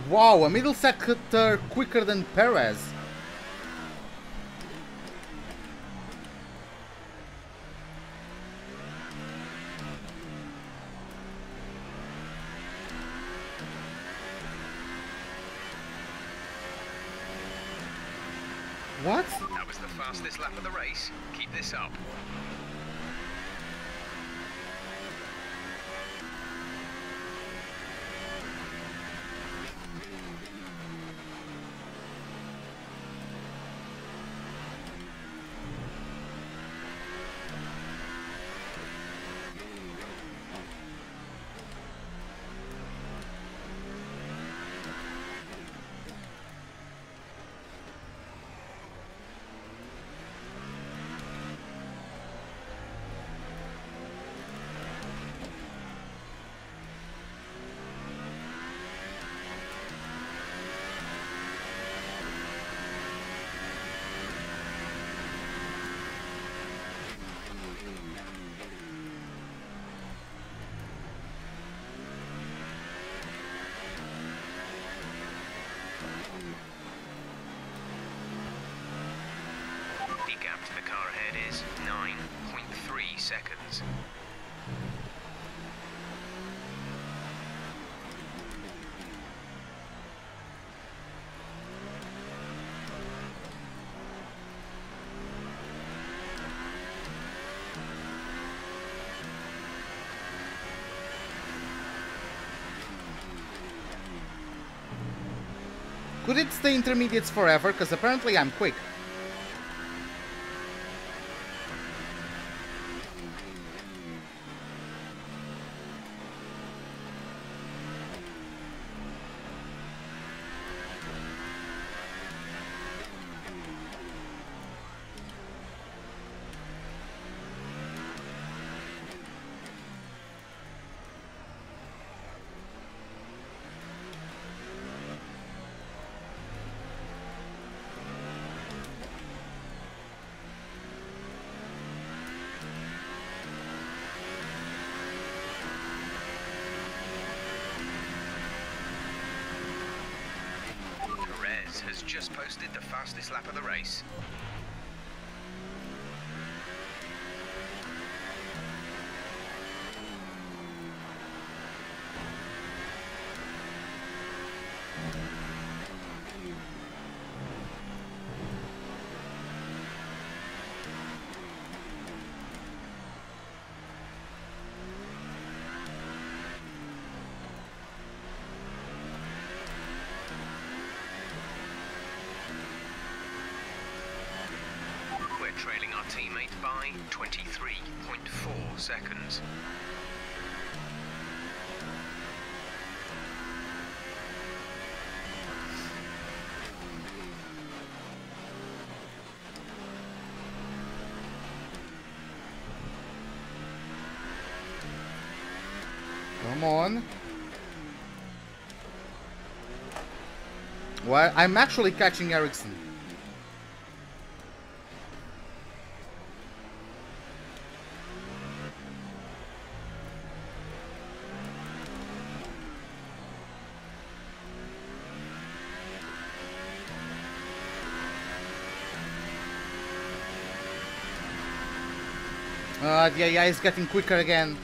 Wow, a middle sector quicker than Perez. What? That was the fastest lap of the race. Keep this up. Is 9.3 seconds. Could it stay intermediates forever? Because apparently I'm quick. Has just posted the fastest lap of the race. Trailing our teammate by 23.4 seconds. Come on. Well, I'm actually catching Ericsson. Yeah, he's getting quicker again.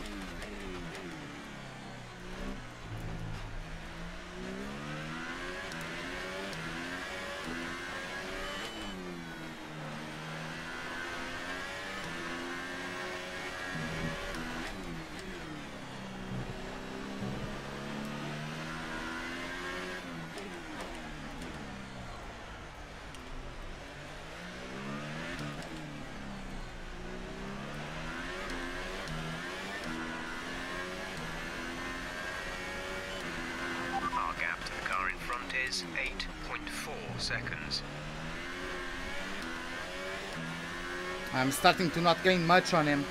Is 8.4 seconds. I'm starting to not gain much on him.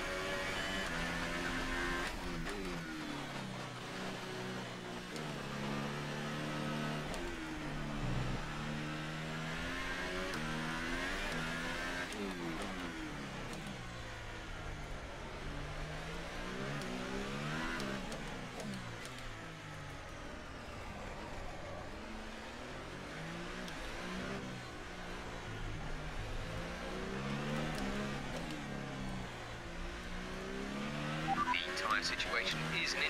Situation is an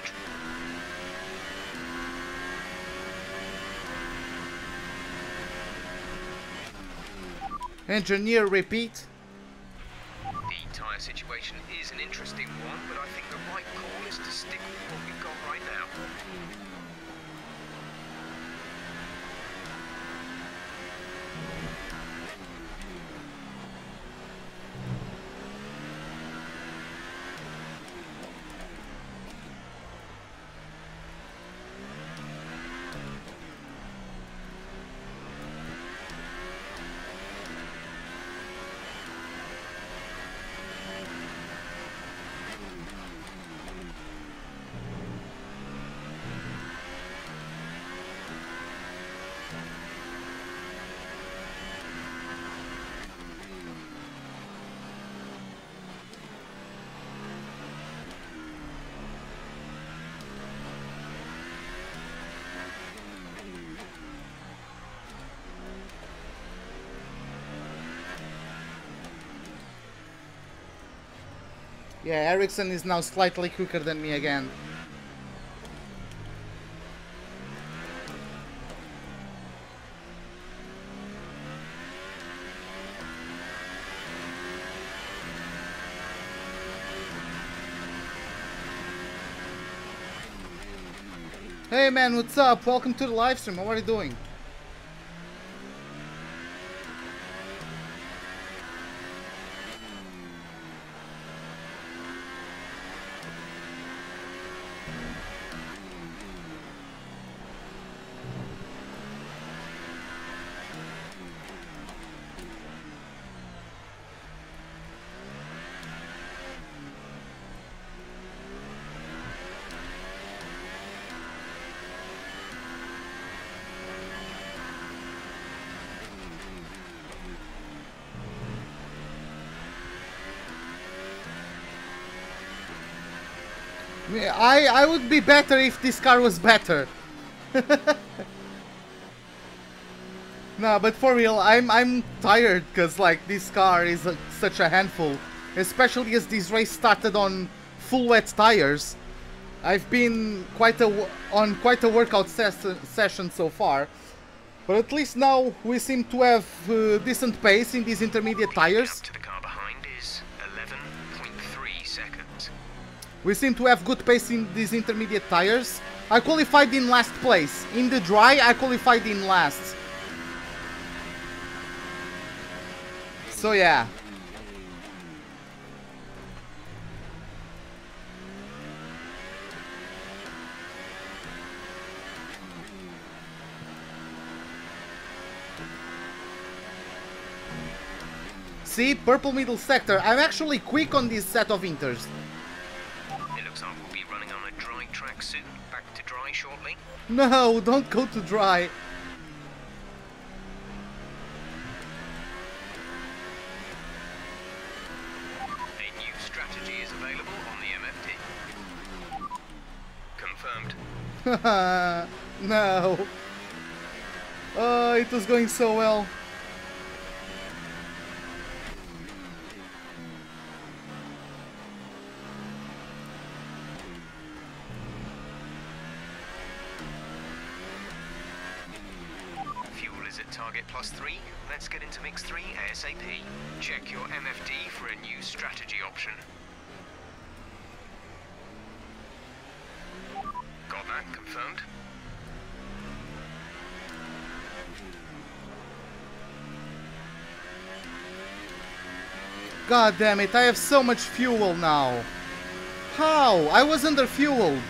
Engineer, repeat. The tyre situation is an interesting one, but I think the right call is to stick with what we've got right now. Yeah, Ericsson is now slightly quicker than me again. Hey man, what's up? Welcome to the live stream. How are you doing? I would be better if this car was better. No, but for real, I'm tired because like this car is such a handful, especially as this race started on full wet tires. I've been on quite a workout session so far, but at least now we seem to have decent pace in these intermediate tires. To the car behind is 11.3 seconds. We seem to have good pace in these intermediate tires. I qualified in last place. In the dry, I qualified in last. So yeah. See, purple middle sector. I'm actually quick on this set of inters. It looks like we'll be running on a dry track soon. Back to dry shortly. No, don't go to dry. No. Oh, it was going so well. Fuel is at target +3. Let's get into mix 3 ASAP. Check your MFD for a new strategy option. Got that confirmed. God damn it, I have so much fuel now. How? I was underfueled.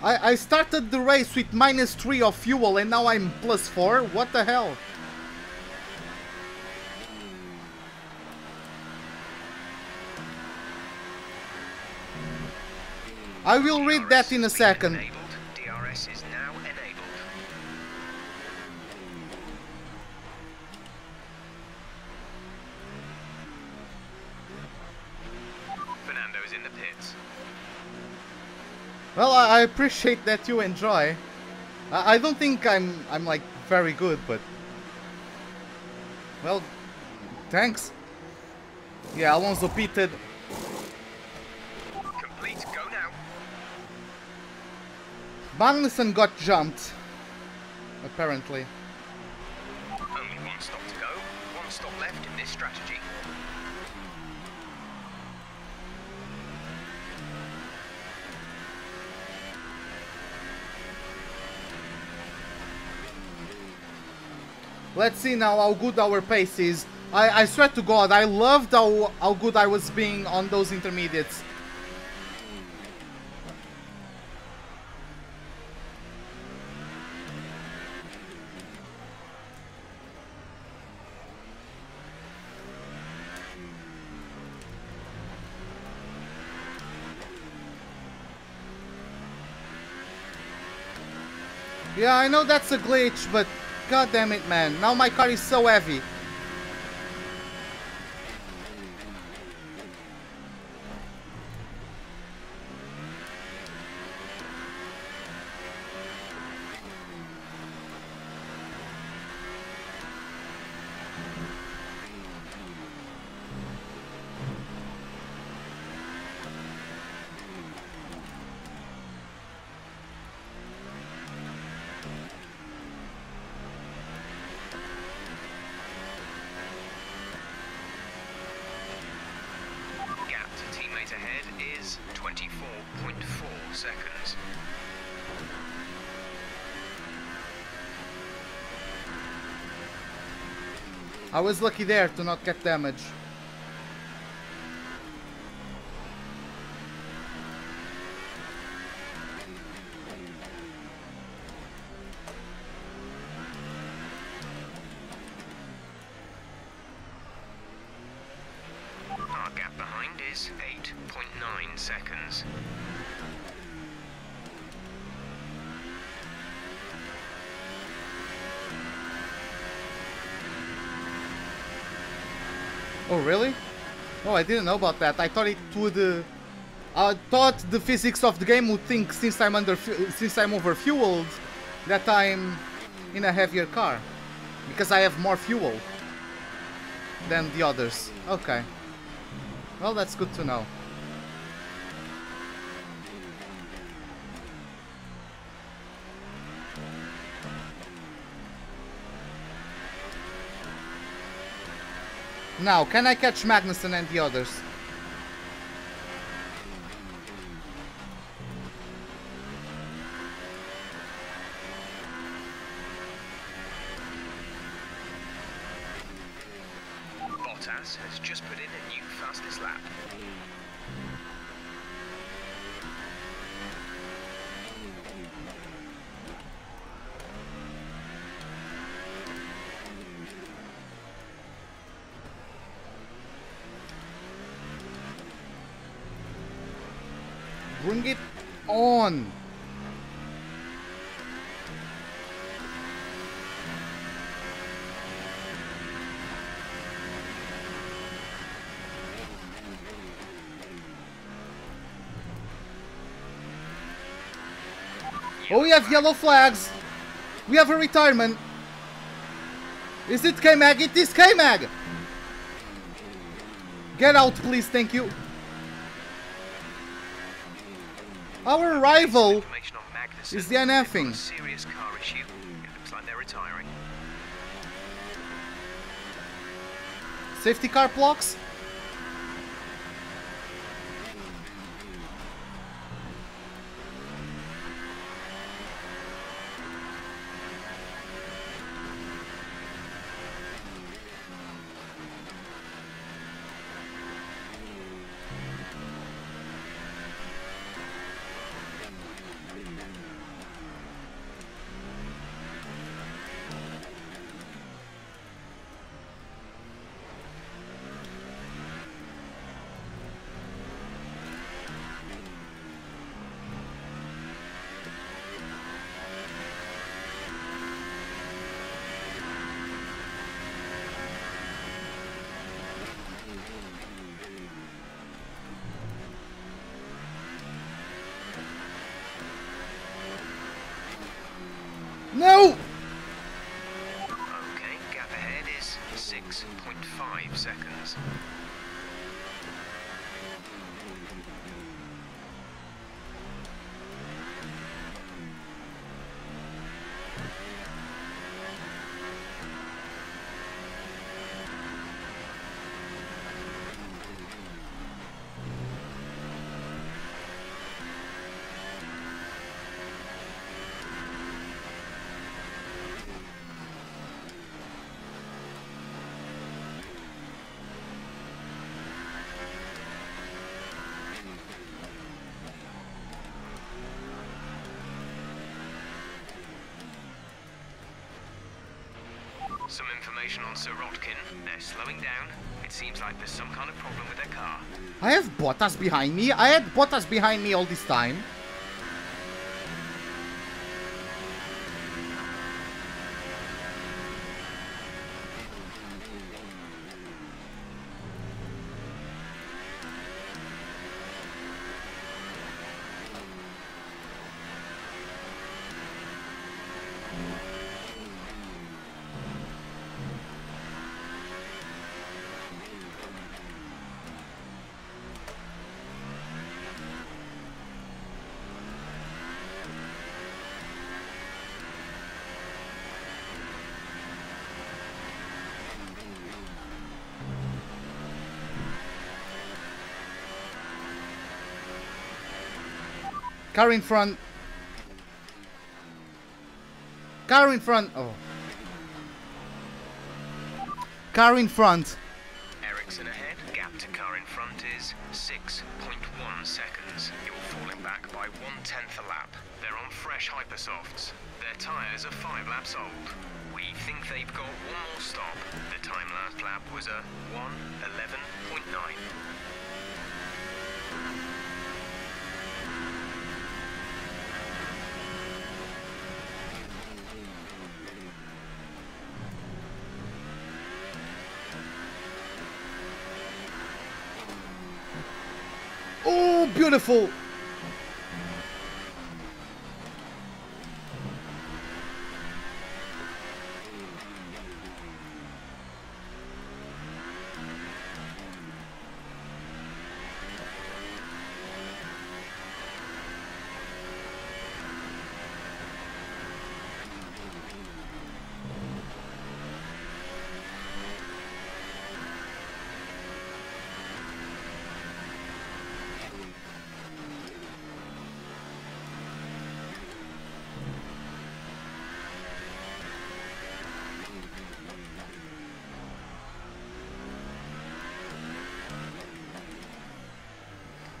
I started the race with -3 of fuel and now I'm +4? What the hell? I will read that in a second. Enabled. DRS is now enabled. Fernando's in the pits. Well, I appreciate that you enjoy. I don't think I'm like very good, but well, thanks. Yeah, Alonso pitted. Complete. Go now. Magnussen got jumped, apparently. Only one stop to go. One stop left in this strategy. Let's see now how good our pace is. I swear to God, I loved how good I was being on those intermediates. Yeah, I know that's a glitch, but god damn it, man. Now my car is so heavy. Ahead is 24.4 seconds. I was lucky there to not get damage. Our gap behind is 8.9 seconds. Oh really? Oh, I didn't know about that. I thought it would. I thought the physics of the game would think since I'm overfueled that I'm in a heavier car because I have more fuel than the others. Okay. Well, that's good to know. Now, can I catch Magnussen and the others? Bottas has just put in a new fastest lap. Bring it on! Oh, we have yellow flags. We have a retirement. Is it K-Mag? It is K-Mag. Get out, please. Thank you. Our rival is the NFing. Serious car issue. It looks like they're retiring. Safety car blocks. No! Okay, gap ahead is 6.5 seconds. Some information on Sirotkin. They're slowing down. It seems like there's some kind of problem with their car. I have Bottas behind me. I had Bottas behind me all this time. Car in front. Car in front. Oh. Car in front. Ericsson ahead. Gap to car in front is 6.1 seconds. You're falling back by 1/10 a lap. They're on fresh hypersofts. Their tyres are 5 laps old. We think they've got one more stop. The time last lap was a 1:11.9. Oh, beautiful.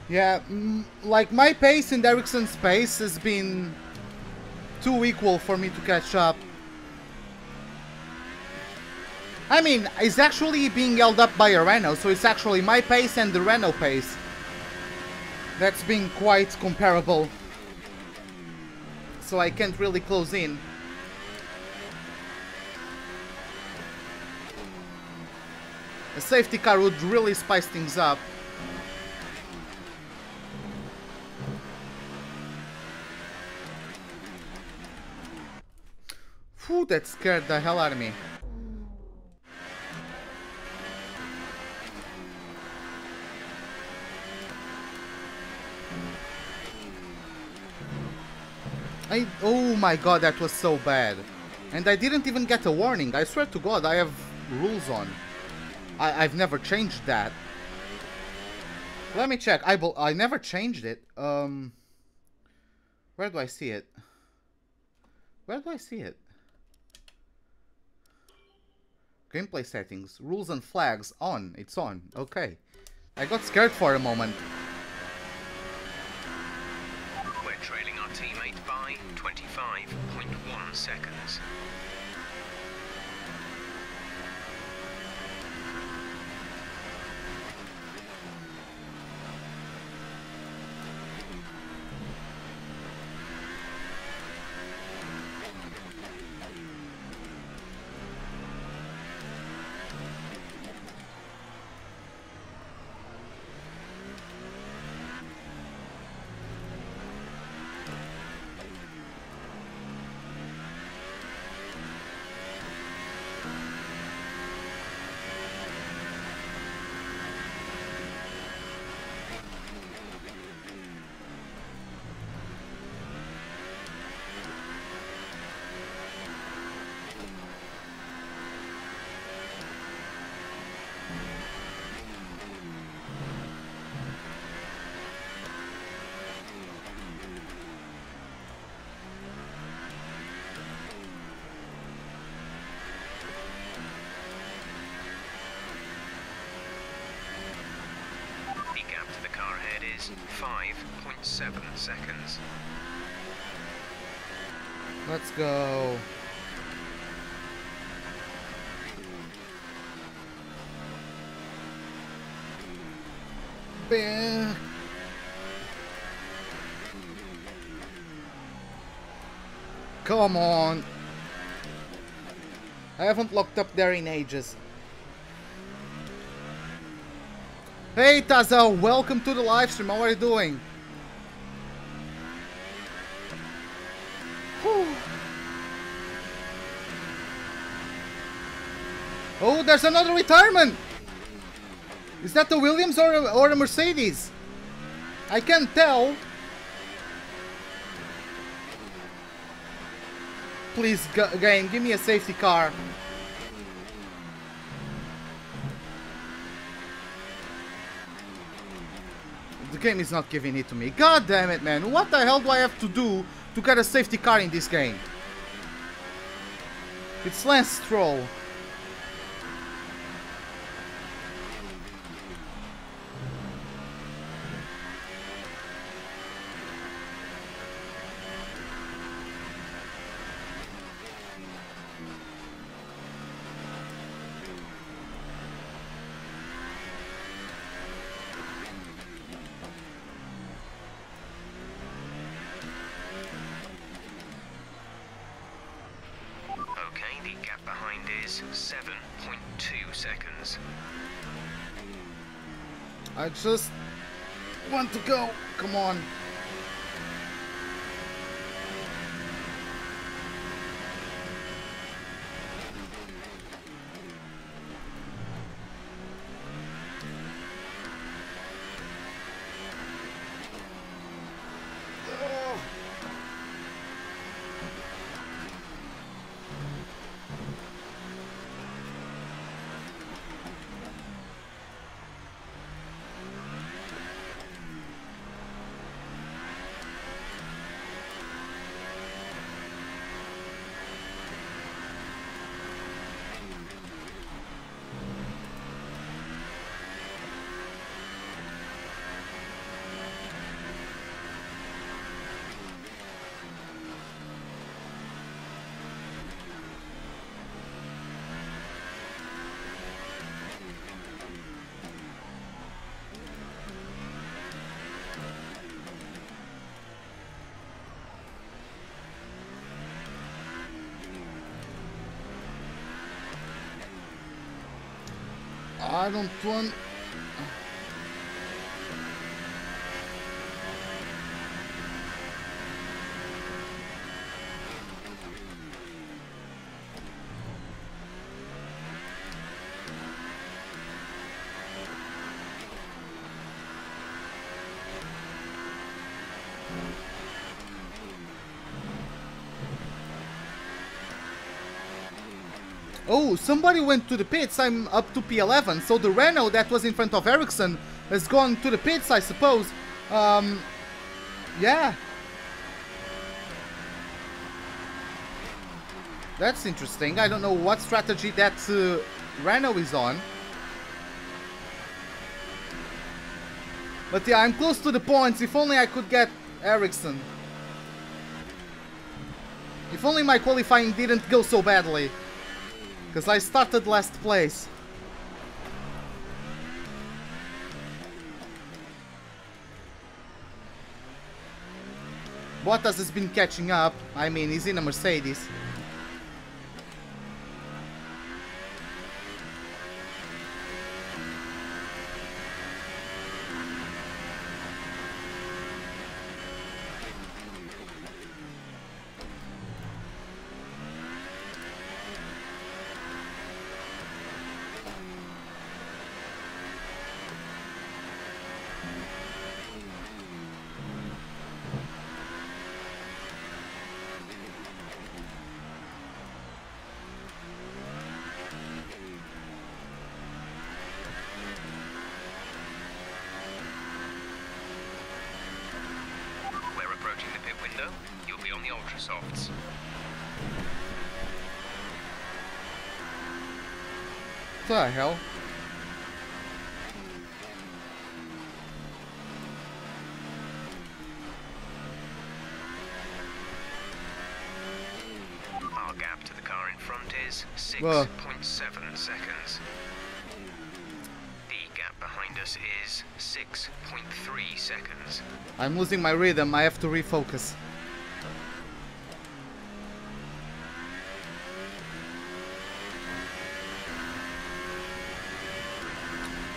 Yeah, like my pace and Ericsson's pace has been too equal for me to catch up. I mean, it's actually being held up by a Renault, so it's actually my pace and the Renault pace that's been quite comparable. So I can't really close in. A safety car would really spice things up. Whew, that scared the hell out of me. Oh my god, that was so bad. And I didn't even get a warning. I swear to god, I have rules on. I've never changed that. Let me check. I never changed it. Where do I see it? Where do I see it? Gameplay settings. Rules and flags. On. It's on. Okay. I got scared for a moment. We're trailing our teammate by 25.1 seconds. The car ahead is 5.7 seconds. Let's go. Bam. Come on. I haven't locked up there in ages. Hey Taza, welcome to the live stream. How are you doing? Whew. Oh, there's another retirement. Is that the Williams or a Mercedes? I can't tell. Please, game, give me a safety car. The game is not giving it to me. God damn it, man. What the hell do I have to do to get a safety car in this game? It's Lance Stroll. The gap behind is 7.2 seconds. I just want to go. Come on. I don't want... Oh, somebody went to the pits. I'm up to P11. So the Renault that was in front of Ericsson has gone to the pits, I suppose. Yeah. That's interesting. I don't know what strategy that Renault is on. But yeah, I'm close to the points. If only I could get Ericsson. If only my qualifying didn't go so badly. Because I started last place. Bottas has been catching up. I mean, he's in a Mercedes. You'll be on the ultra-softs. What the hell? Our gap to the car in front is 6.7 seconds. The gap behind us is 6.3 seconds. I'm losing my rhythm. I have to refocus.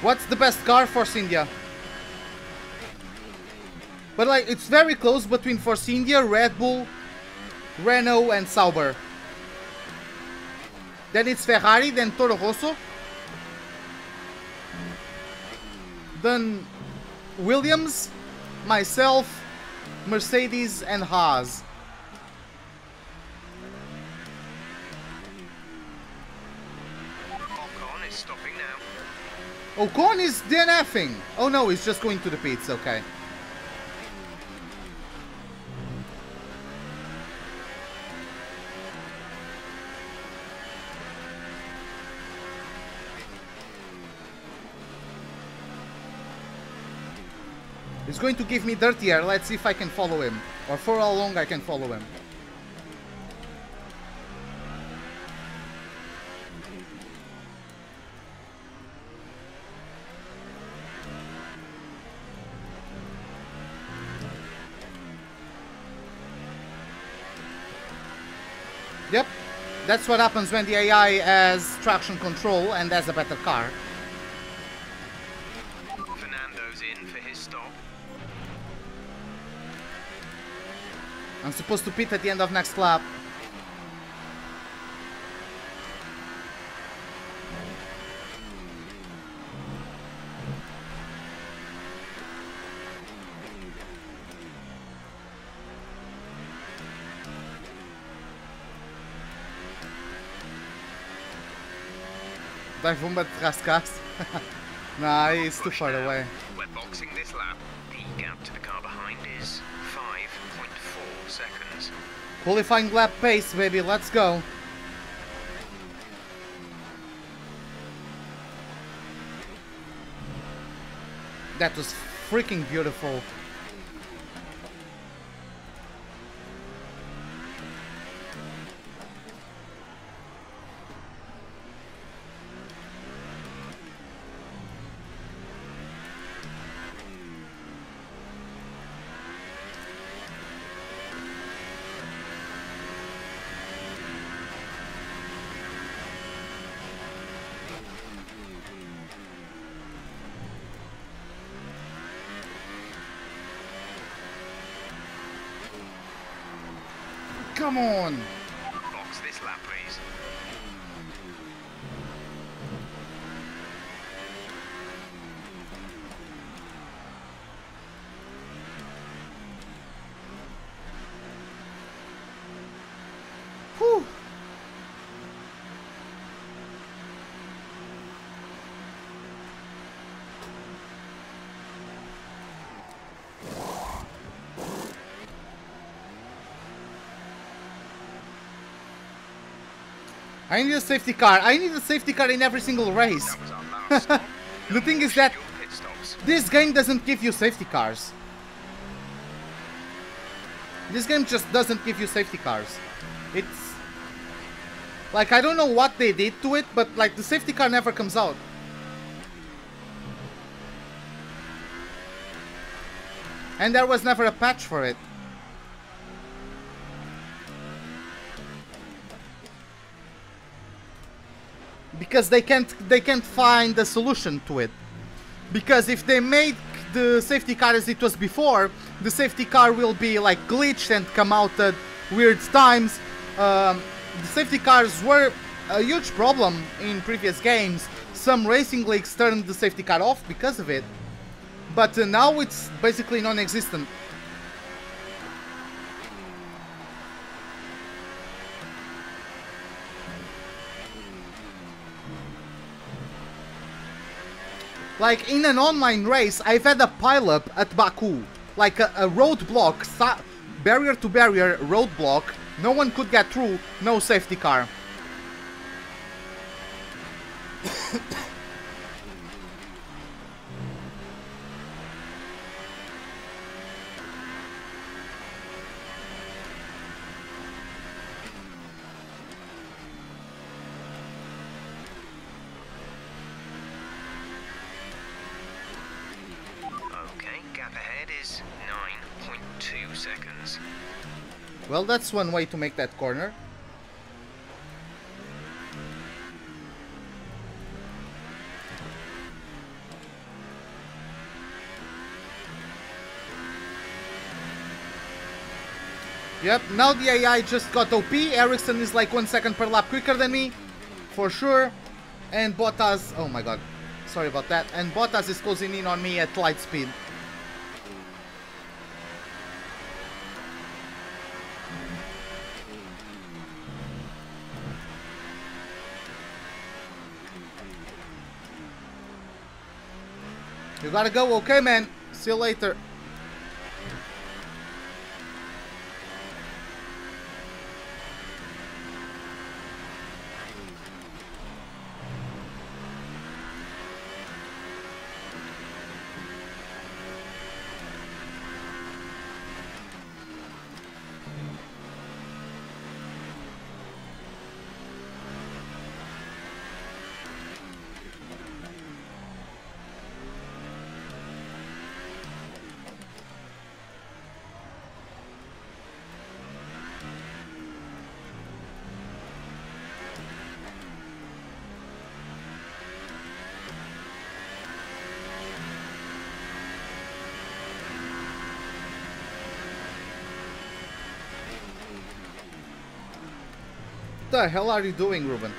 What's the best car? Force India. But like, it's very close between Force India, Red Bull, Renault and Sauber. Then it's Ferrari, then Toro Rosso. Then Williams, myself, Mercedes and Haas. Ocon is stopping now. Ocon is DNFing. Oh no, he's just going to the pits, okay. He's going to give me dirtier. Let's see if I can follow him. Or for how long I can follow him. Yep, that's what happens when the AI has traction control and has a better car. Fernando's in for his stop. I'm supposed to pit at the end of next lap. Vai Vumba de rascasse. Nah, he's too far away. We're boxing this lap. The gap to the car behind is 5.4 seconds. Qualifying lap pace, baby. Let's go. That was freaking beautiful. Come on! Box this lap, please. Whew! I need a safety car. I need a safety car in every single race. That was our last stop. The thing is that Scheduled pit stops. this game doesn't give you safety cars. This game just doesn't give you safety cars. It's like, I don't know what they did to it, but like the safety car never comes out. And there was never a patch for it. Because they can't find a solution to it. Because if they made the safety car as it was before, the safety car will be like glitched and come out at weird times. The safety cars were a huge problem in previous games. Some racing leagues turned the safety car off because of it. But now it's basically non-existent. Like in an online race, I've had a pileup at Baku. Like a roadblock, barrier to barrier roadblock. No one could get through, no safety car. is 9.2 seconds. Well, that's one way to make that corner. Yep, now the AI just got OP. Ericsson is like 1 second per lap quicker than me, for sure. And Bottas, oh my god, sorry about that. And Bottas is closing in on me at light speed. You gotta go, okay man, see you later. What the hell are you doing, Ruben?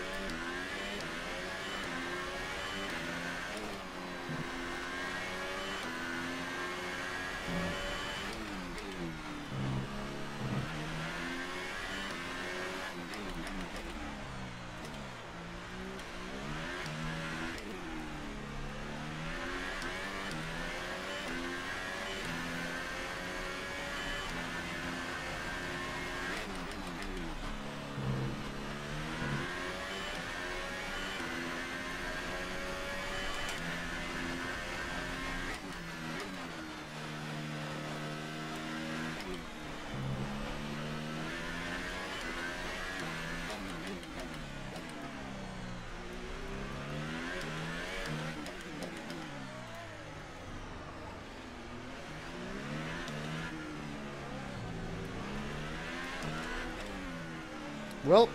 Well,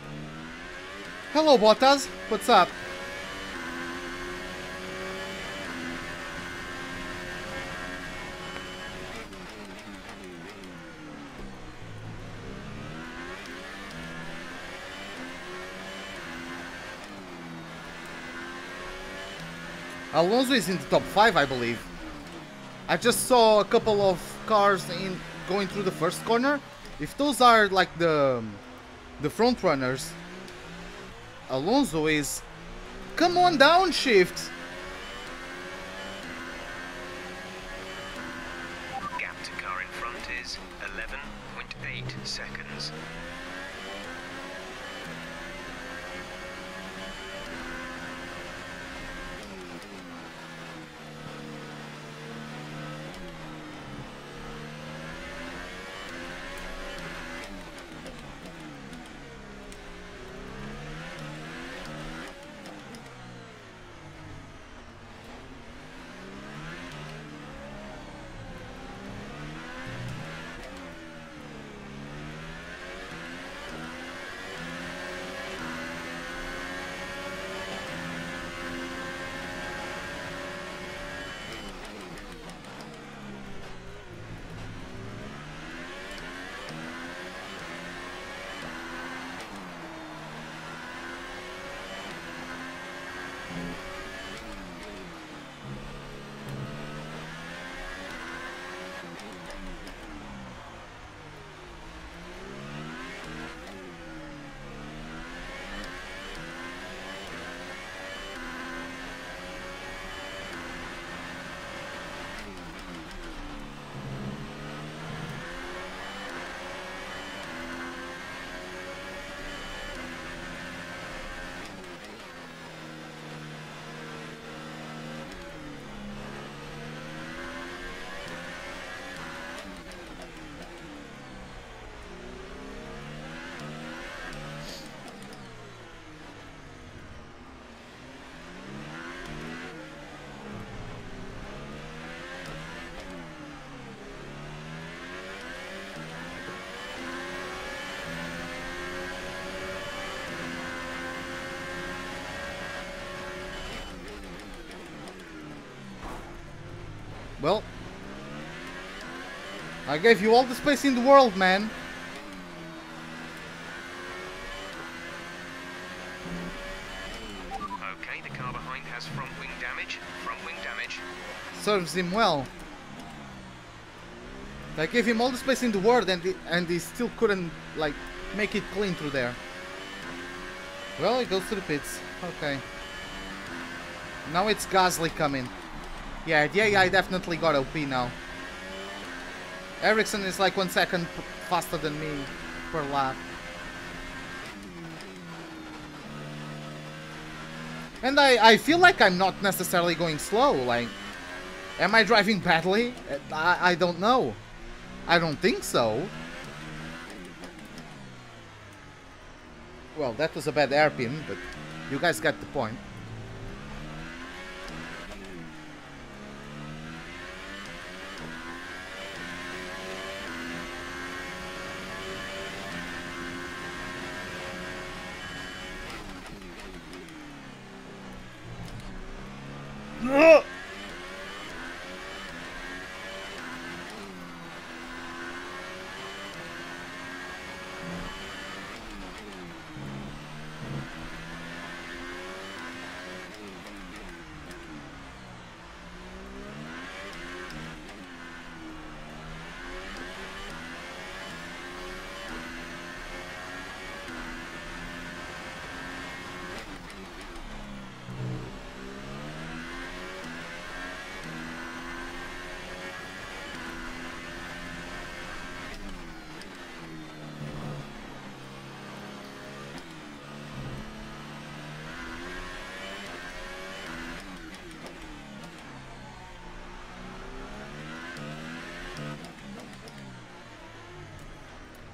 hello Bottas, what's up? Alonso is in the top 5, I believe. I just saw a couple of cars going through the first corner. If those are like the front runners, Alonso is... Come on, downshift! Gap to car in front is 11.8 seconds. Well, I gave you all the space in the world, man. Okay, the car behind has front wing damage. Front wing damage. Serves him well. I gave him all the space in the world, and he still couldn't, like, make it clean through there. Well, he goes to the pits. Okay. Now it's Gasly coming. Yeah, the AI definitely got OP now. Ericsson is like 1 second faster than me per lap. And I feel like I'm not necessarily going slow. Like, am I driving badly? I don't know. I don't think so. Well, that was a bad airpin, but you guys got the point. Ugh!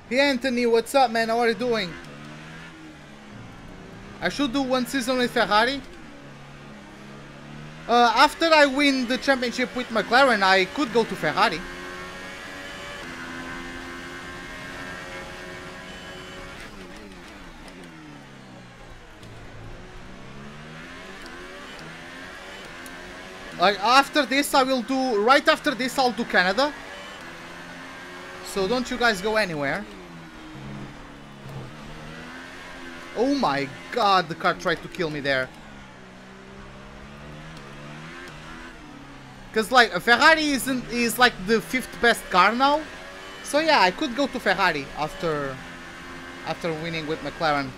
Hey Anthony, what's up, man? How are you doing? I should do 1 season with Ferrari. After I win the championship with McLaren, I could go to Ferrari. Like, after this, I will do... Right after this, I'll do Canada. So don't you guys go anywhere. Oh my god, the car tried to kill me there. Because, like, a Ferrari is like the 5th best car now. So yeah, I could go to Ferrari after winning with McLaren.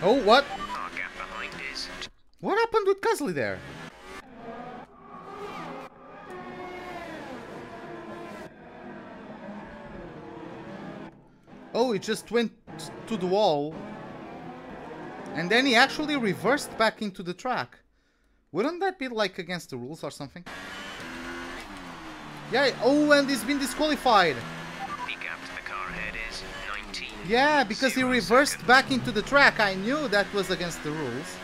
Oh, what? Our gap behind is... What happened with Gasly there? Oh, it just went to the wall. And then he actually reversed back into the track. Wouldn't that be like against the rules or something? Yeah, oh, and he's been disqualified. The gap to the car ahead is 19. Yeah, because he reversed back into the track. I knew that was against the rules.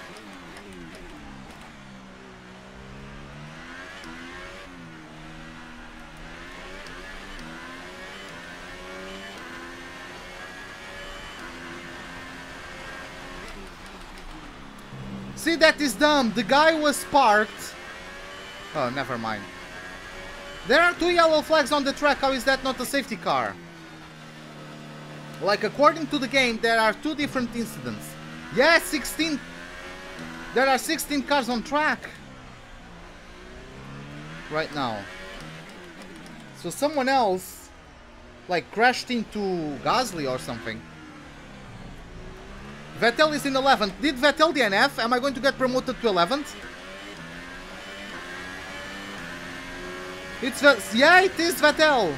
See, that is dumb. The guy was parked. Oh, never mind. There are 2 yellow flags on the track. How is that not a safety car? Like, according to the game, there are 2 different incidents. Yeah, 16. There are 16 cars on track right now. So someone else, like, crashed into Gasly or something. Vettel is in 11th. Did Vettel DNF? Am I going to get promoted to 11th? Yeah, it is Vettel.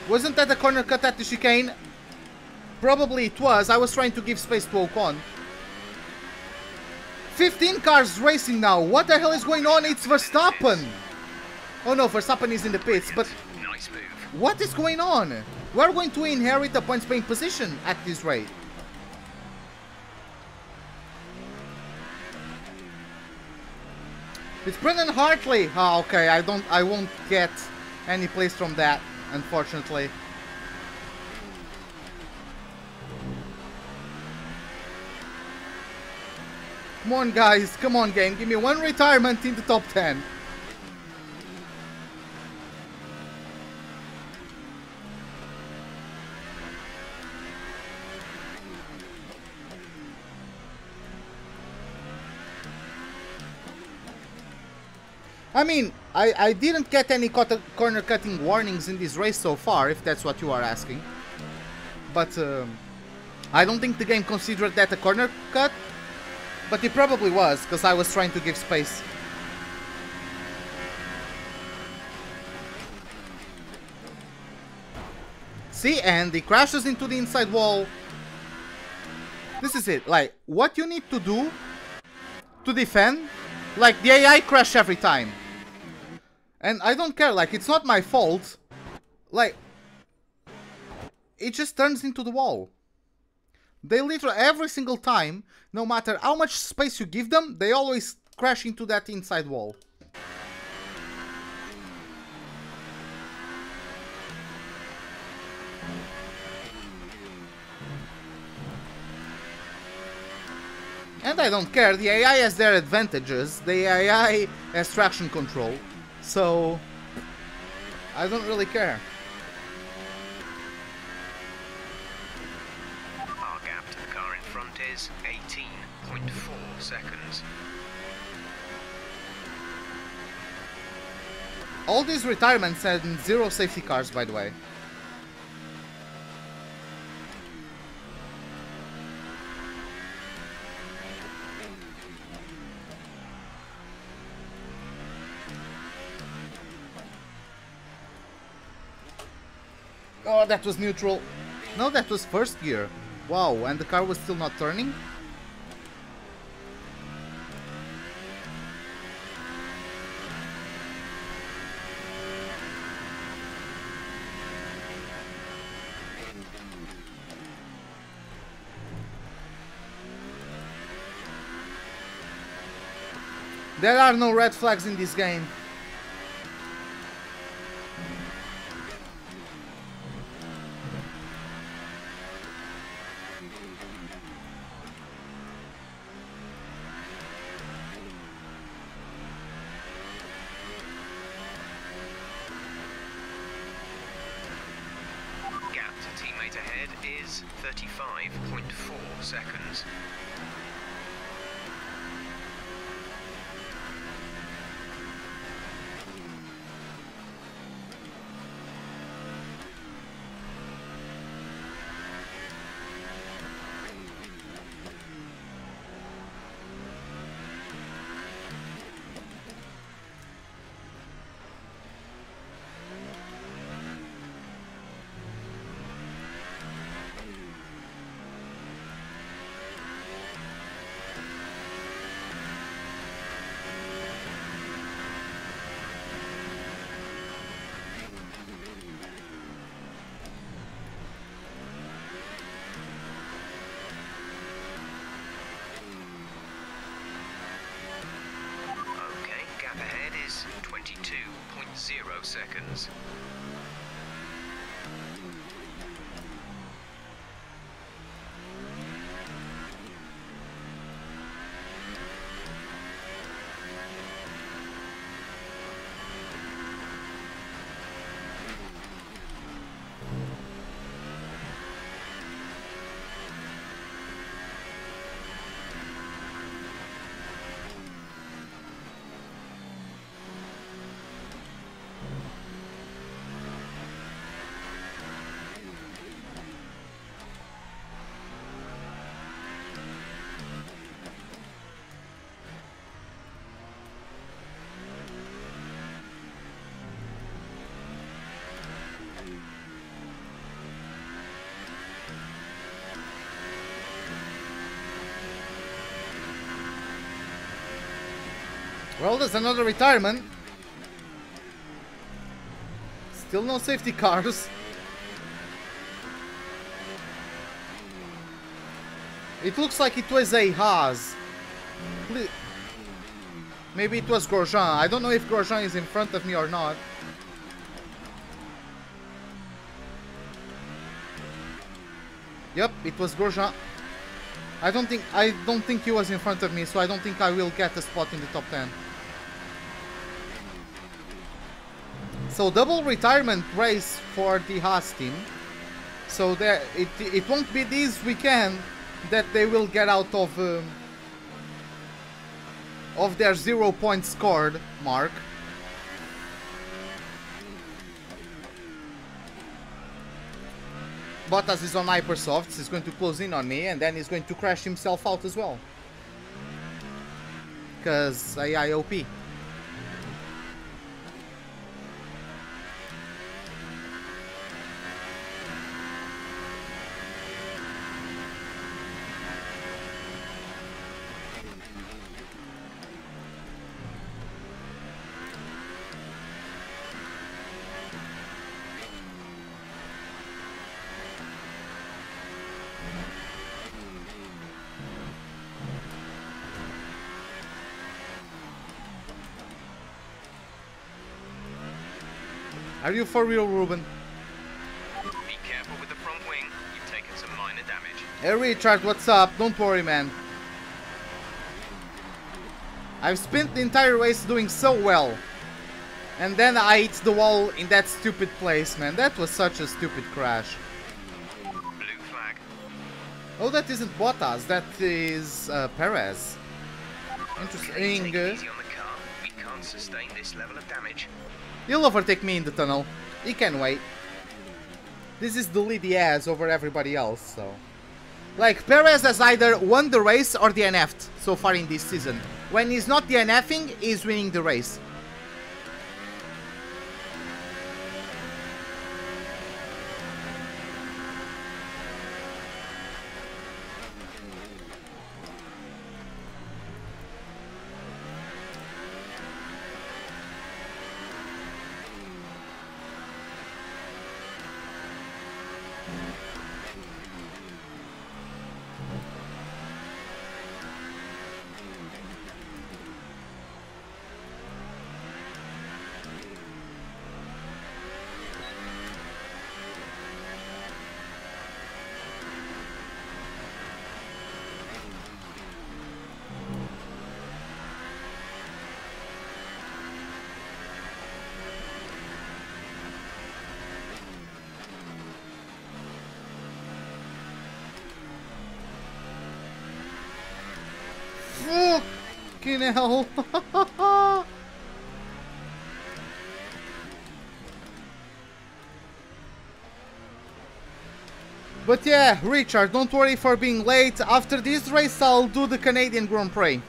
Wasn't that a corner cut at the chicane? Probably it was. I was trying to give space to Ocon. 15 cars racing now. What the hell is going on? It's Verstappen. Oh no, Verstappen is in the pits, but Nice move. what is going on? We're going to inherit a points paying position at this rate. It's Brendan Hartley. Ah, okay, I won't get any place from that, unfortunately. Come on, guys. Come on, game. Give me one retirement in the top 10. I mean, I didn't get any corner cutting warnings in this race so far, if that's what you are asking. But I don't think the game considered that a corner cut. But it probably was, because I was trying to give space. See, and he crashes into the inside wall. This is it. Like, what you need to do to defend, like, the AI crash every time. And I don't care, like, it's not my fault. Like, it just turns into the wall. They literally, every single time, no matter how much space you give them, they always crash into that inside wall. And I don't care, the AI has their advantages, the AI has traction control, so I don't really care. Our gap to the car in front is 18.4 seconds. All these retirements and 0 safety cars, by the way. Oh, that was neutral. No, that was first gear. Wow, and the car was still not turning? There are no red flags in this game. Gap to teammate ahead is 35.4 seconds. Okay, gap ahead is 22.0 seconds. Well, there's another retirement. Still no safety cars. It looks like it was a Haas. Maybe it was Grosjean. I don't know if Grosjean is in front of me or not. Yep, it was Grosjean. I don't think he was in front of me, so I don't think I will get a spot in the top 10. So double retirement race for the Haas team. So there, it won't be this weekend that they will get out of their 0 point scored mark. Bottas is on hypersofts, he's going to close in on me, and then he's going to crash himself out as well. Because AIOP. Are you for real, Ruben? Be careful with the front wing. You've taken some minor damage. Hey Richard, what's up? Don't worry, man. I've spent the entire race doing so well. And then I hit the wall in that stupid place, man. That was such a stupid crash. Blue flag. Oh, that isn't Bottas. That is Perez. Interesting. Okay, take it easy on the car. We can't sustain this level of damage. He'll overtake me in the tunnel. He can wait. This is the lead he has over everybody else, so... Like, Perez has either won the race or DNF'd so far in this season. When he's not DNFing, he's winning the race. Fucking hell. But yeah, Richard, don't worry for being late. After this race, I'll do the Canadian Grand Prix.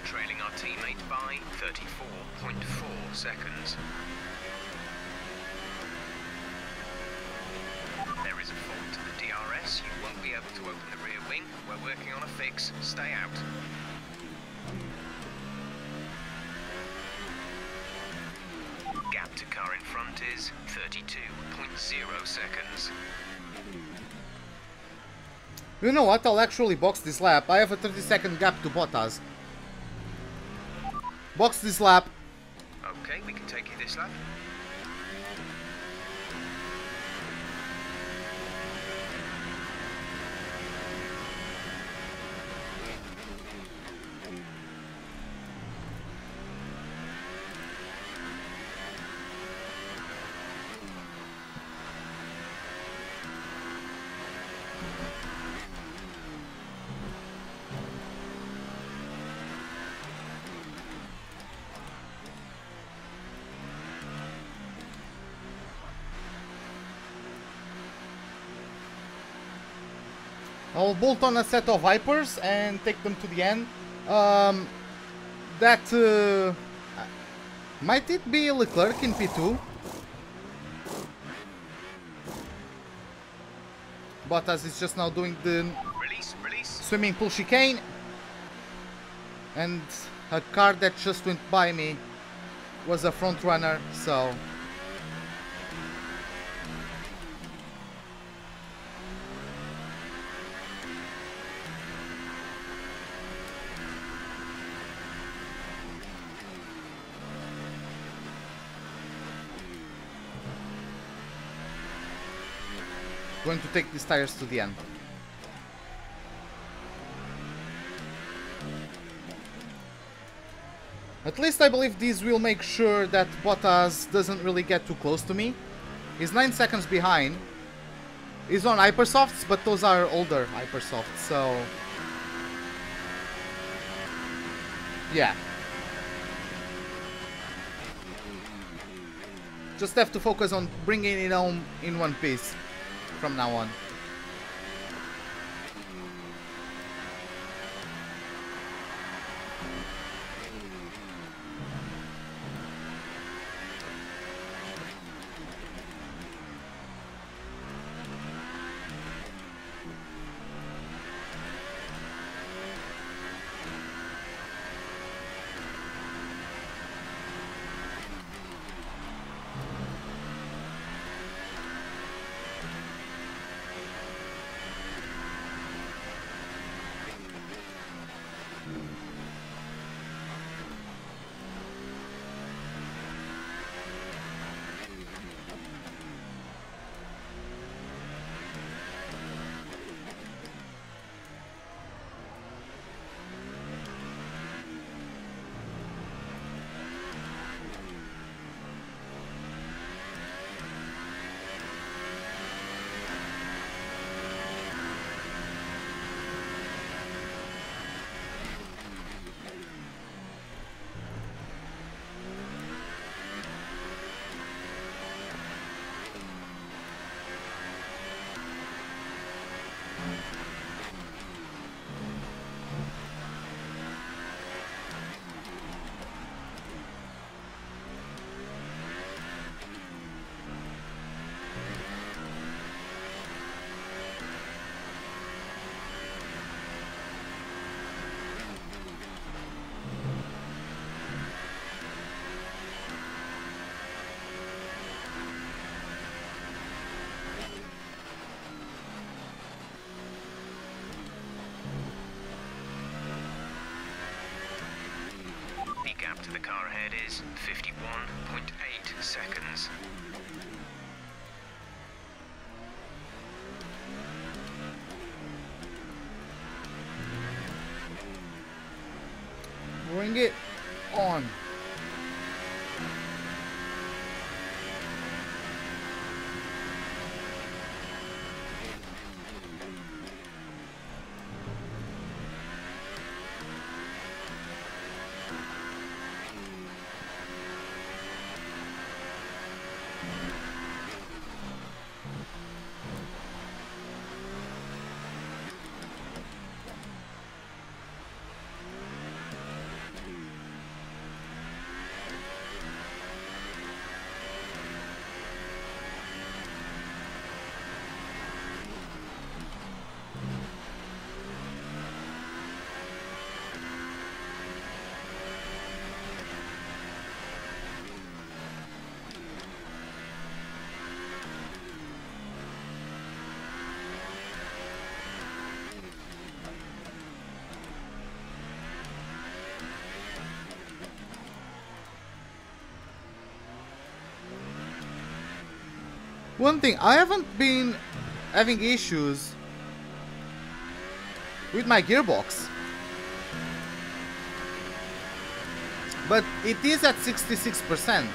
trailing our teammate by 34.4 seconds. There is a fault to the DRS. You won't be able to open the rear wing. We're working on a fix. Stay out. Gap to car in front is 32.0 seconds. You know what? I'll actually box this lap. I have a 30-second gap to Bottas. Box this lap. Okay, we can take you this lap. I'll bolt on a set of Vipers and take them to the end. Might it be Leclerc in P2? Bottas is just now doing the swimming pool chicane. And a car that just went by me was a front runner, so... Going to take these tires to the end. At least I believe these will make sure that Bottas doesn't really get too close to me. He's 9 seconds behind. He's on Hypersofts, but those are older Hypersofts, so... yeah. Just have to focus on bringing it home in one piece from now on. Gap to the car ahead is 51.8 seconds. Bring it on. One thing, I haven't been having issues with my gearbox, but it is at 66%.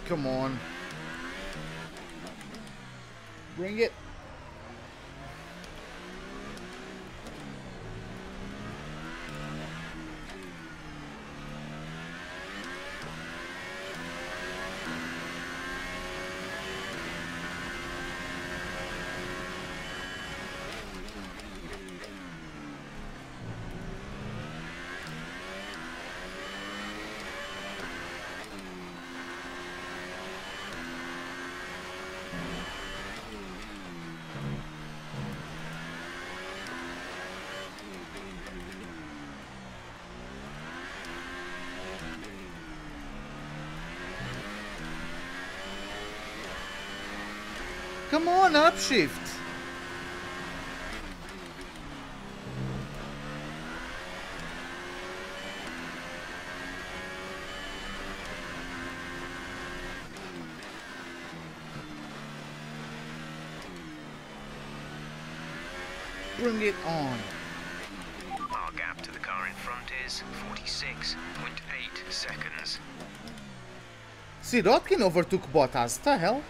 Come on. Bring it. Come on, upshift. Bring it on. Our gap to the car in front is 46.8 seconds. Sirotkin overtook Bottas. The hell?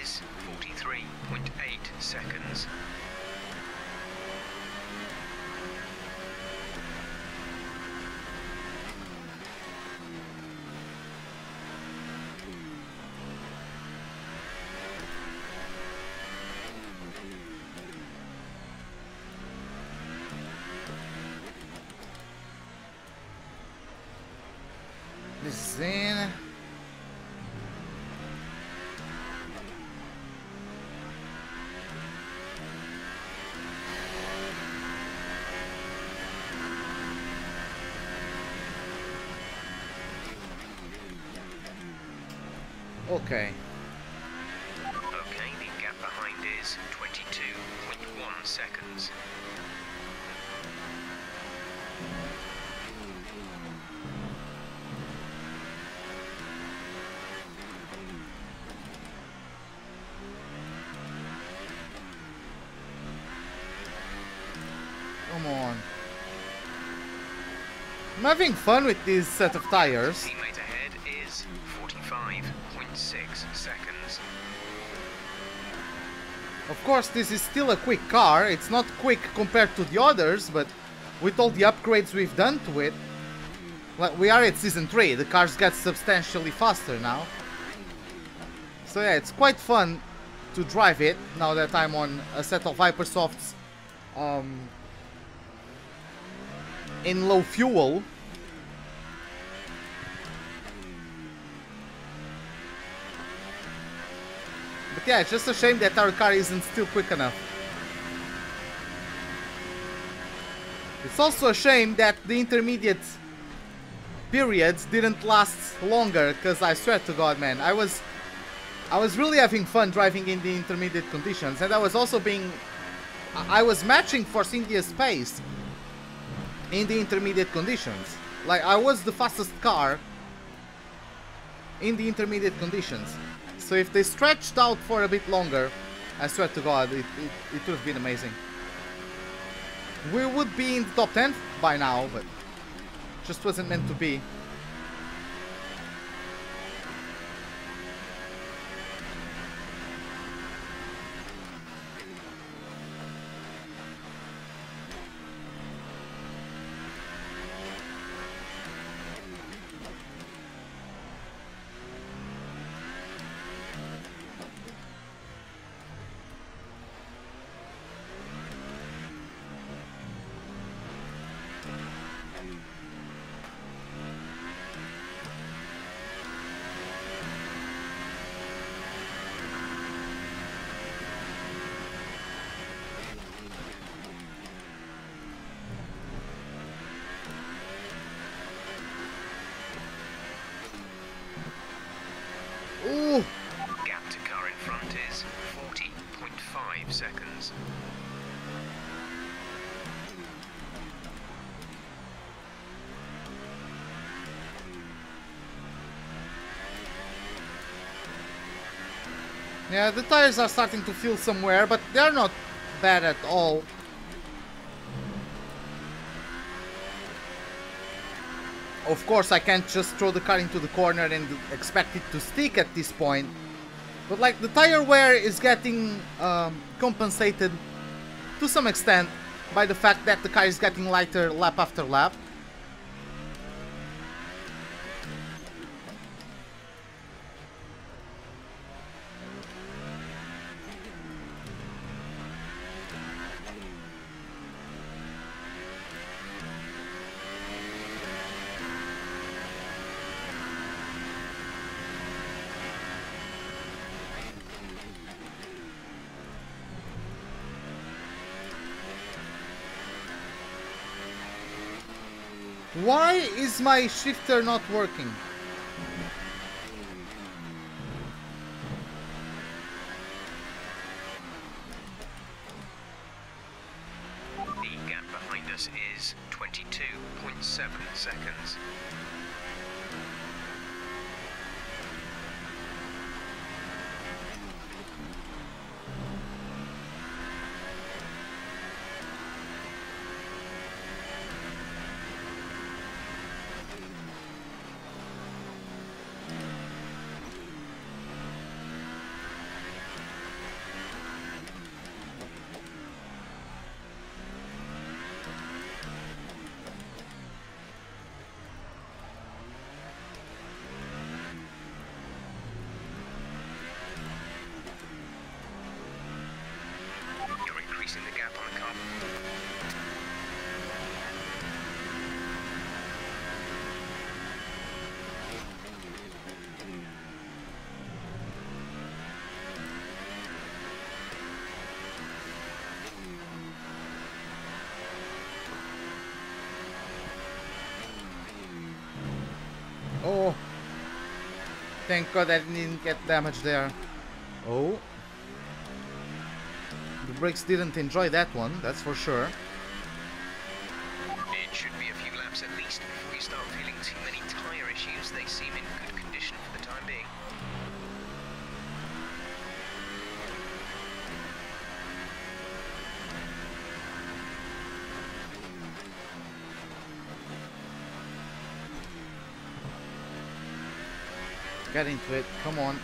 is 43.8 seconds. This is in. Okay. seconds. Come on. I'm having fun with this set of tires. Teammate ahead is 45.6 seconds. Of course, this is still a quick car. It's not quick compared to the others, but with all the upgrades we've done to it, well, we are at Season 3. The cars get substantially faster now. So yeah, it's quite fun to drive it now that I'm on a set of Hypersofts in low fuel. But yeah, it's just a shame that our car isn't still quick enough. It's also a shame that the intermediate periods didn't last longer, because I swear to God, man, I was really having fun driving in the intermediate conditions, and I was matching Force India's pace in the intermediate conditions. Like, I was the fastest car in the intermediate conditions. So if they stretched out for a bit longer, I swear to God, it would have been amazing. We would be in the top 10 by now, but just wasn't meant to be. Ooh. Gap to car in front is 40.5 seconds. Yeah, the tires are starting to feel some wear, but they're not bad at all. Of course, I can't just throw the car into the corner and expect it to stick at this point. But like, the tire wear is getting compensated to some extent by the fact that the car is getting lighter lap after lap. Why is my shifter not working? The gap behind us is 22.7 seconds. The gap on the car. Oh, thank God I didn't get damage there. Oh. The brakes didn't enjoy that one, that's for sure. It should be a few laps at least before we start feeling too many tyre issues. They seem in good condition for the time being. Get into it, come on.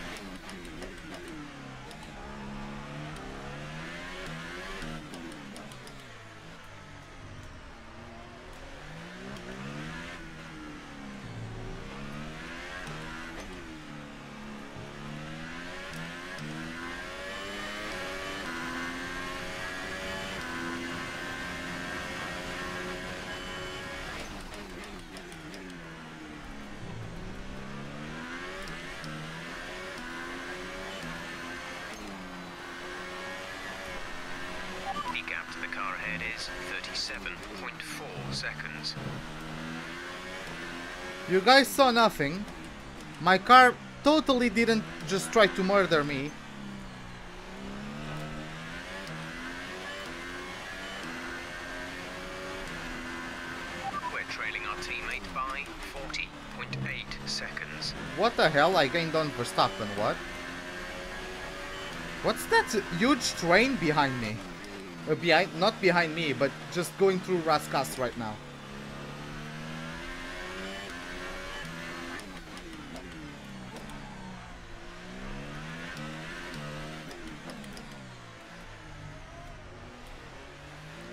The gap to the car ahead is 37.4 seconds. You guys saw nothing. My car totally didn't just try to murder me. We're trailing our teammate by 40.8 seconds. What the hell? I gained on Verstappen, what? What's that huge train behind me? Not behind me, but just going through Raskas right now.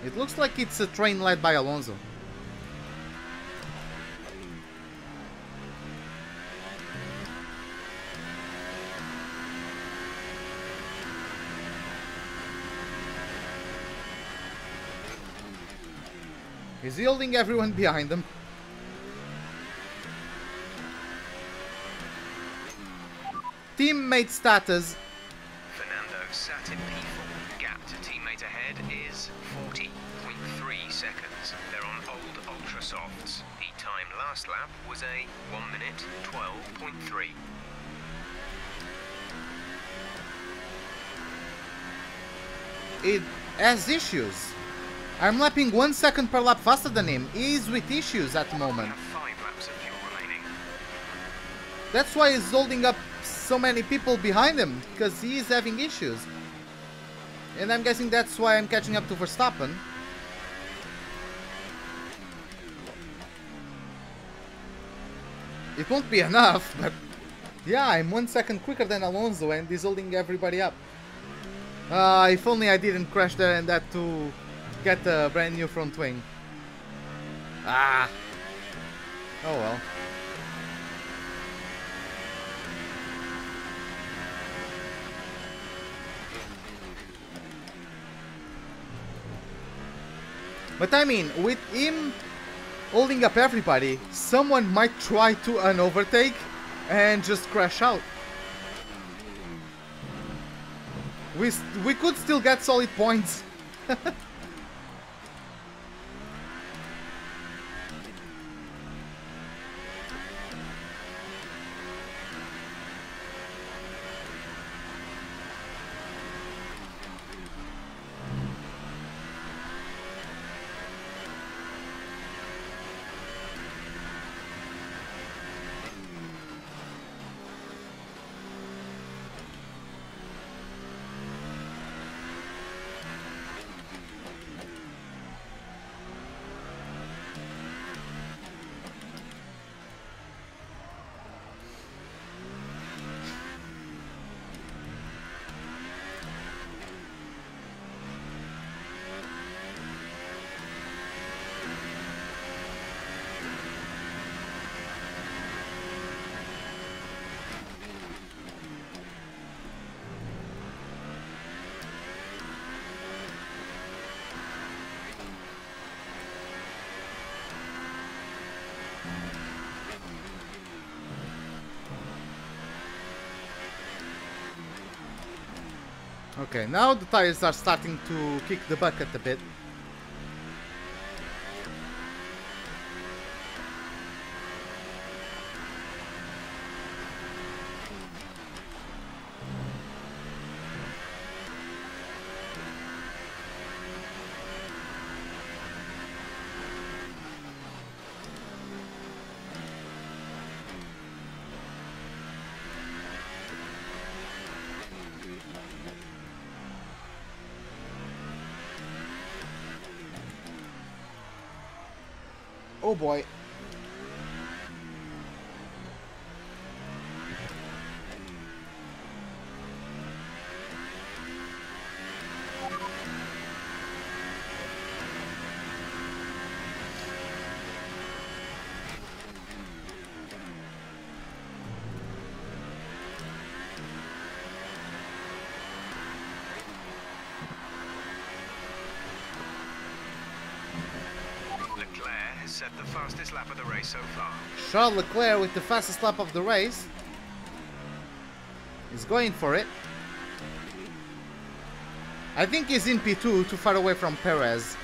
It looks like it's a train led by Alonso. He's yielding everyone behind him. Teammate status. Fernando sat in P4. Gap to teammate ahead is 40.3 seconds. They're on old Ultra Softs. The time last lap was a 1 minute 12.3. It has issues. I'm lapping 1 second per lap faster than him. He's with issues at the moment. We have 5 laps of fuel remaining. That's why he's holding up so many people behind him, because he is having issues. And I'm guessing that's why I'm catching up to Verstappen. It won't be enough, but yeah, I'm 1 second quicker than Alonso and he's holding everybody up. If only I didn't crash there and that to get a brand new front wing. Ah. Oh well. But I mean, with him holding up everybody, someone might try to an overtake and just crash out. We could still get solid points. Okay, now the tires are starting to kick the bucket a bit. Oh boy. Set the fastest lap of the race so far. Charles Leclerc with the fastest lap of the race. He's going for it. I think he's in P2, too far away from Perez.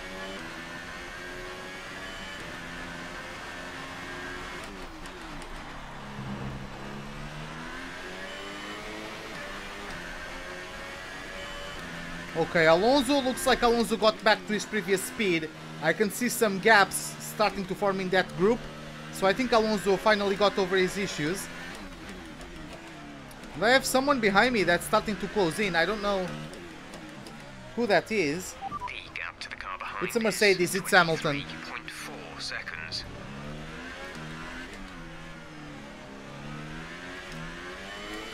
Okay, Alonso, looks like Alonso got back to his previous speed. I can see some gaps starting to form in that group. So I think Alonso finally got over his issues. And I have someone behind me that's starting to close in. I don't know who that is. The gap to the car behind It's a Mercedes, it's Hamilton. 3.4 seconds.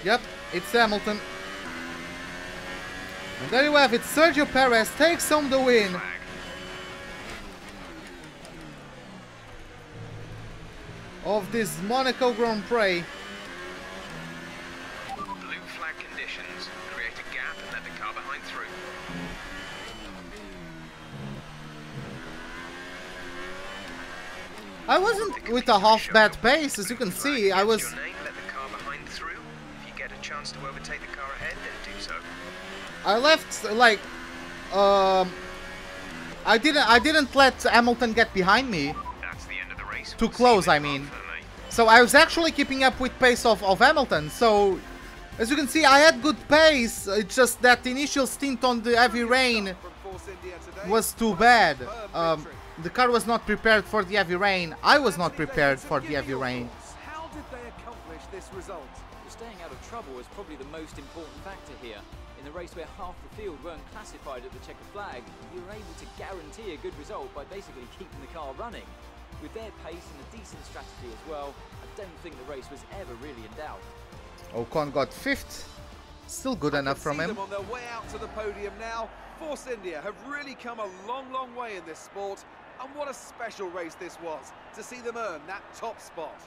Yep, it's Hamilton. And there you have it, Sergio Perez takes home the win. Of this Monaco Grand Prix. Blue flag conditions create a gap and let the car behind through. I wasn't with a half bad pace, as you can see. I was. Your name, let the car behind through. If you get a chance to overtake the car ahead, then do so. I left like. I didn't let Hamilton get behind me. That's the end of the race. Too close, I mean. So I was actually keeping up with pace of Hamilton. So as you can see, I had good pace. It's just that the initial stint on the heavy rain was too bad. The car was not prepared for the heavy rain. I was not prepared for the heavy rain. How did they accomplish this result? Staying out of trouble was probably the most important factor here. In a race where half the field weren't classified at the checkered flag, you were able to guarantee a good result by basically keeping the car running. With their pace and a decent strategy as well, I don't think the race was ever really in doubt. Ocon got 5th. Still good enough from him. Them on their way out to the podium now. Force India have really come a long, long way in this sport. And what a special race this was, to see them earn that top spot.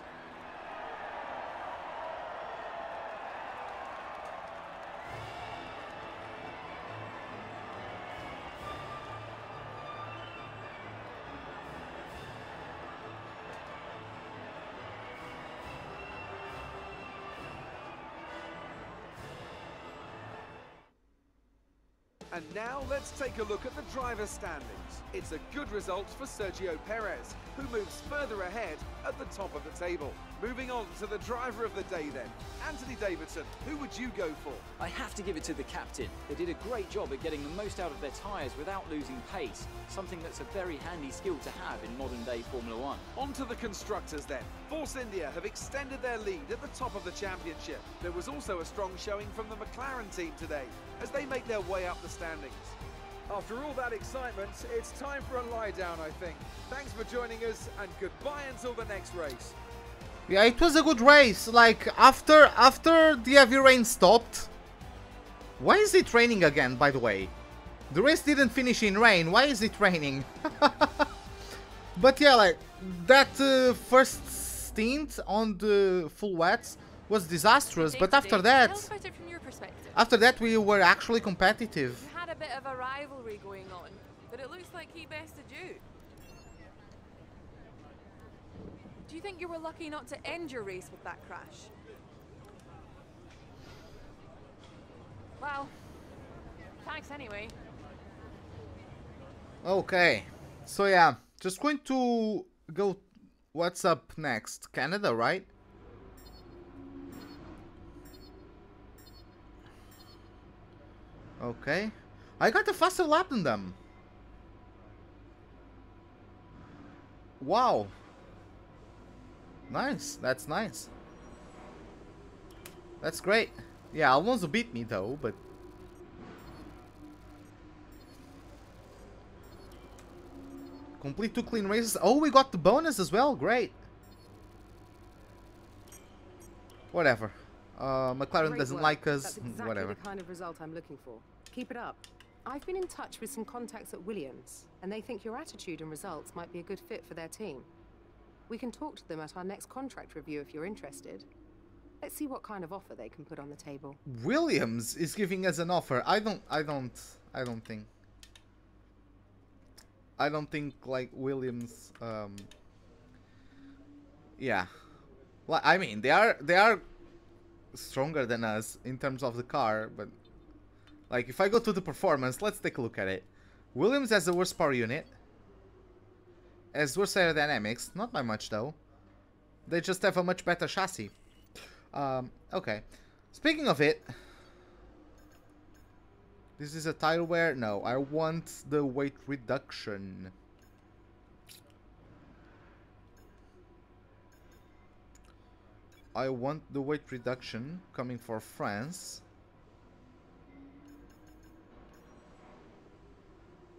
And now let's take a look at the driver's standings. It's a good result for Sergio Perez, who moves further ahead at the top of the table. Moving on to the driver of the day then. Anthony Davidson, who would you go for? I have to give it to the captain. They did a great job at getting the most out of their tyres without losing pace, something that's a very handy skill to have in modern day Formula One. On to the constructors then. Force India have extended their lead at the top of the championship. There was also a strong showing from the McLaren team today, as they make their way up the standings. After all that excitement, it's time for a lie down, I think. Thanks for joining us, and goodbye until the next race. Yeah, it was a good race. Like after the heavy rain stopped. Why is it raining again, by the way? The race didn't finish in rain. Why is it raining? But yeah, like that first stint on the full wets was disastrous. But after that, we were actually competitive. We had a bit of a rivalry going on, but it looks like he bested you. Do you think you were lucky not to end your race with that crash? Well, thanks anyway. Okay, so yeah, just going to go. What's up next? Canada, right? Okay, I got a faster lap than them. Wow. Nice, that's nice. That's great. Yeah, Alonso beat me though, but... Complete 2 clean races. Oh, we got the bonus as well. Great. Whatever. McLaren Great doesn't work. like us. That's exactly Whatever. the kind of result I'm looking for. Keep it up. I've been in touch with some contacts at Williams, and they think your attitude and results might be a good fit for their team. We can talk to them at our next contract review if you're interested. Let's see what kind of offer they can put on the table. Williams is giving us an offer. I don't think like Williams. Yeah. Well, I mean, they are stronger than us in terms of the car, but like if I go to the performance, let's take a look at it. Williams has the worst power unit, has worse aerodynamics, not by much though. They just have a much better chassis. Okay. Speaking of it, this is a tire wear. No, I want the weight reduction. I want the weight reduction coming for France.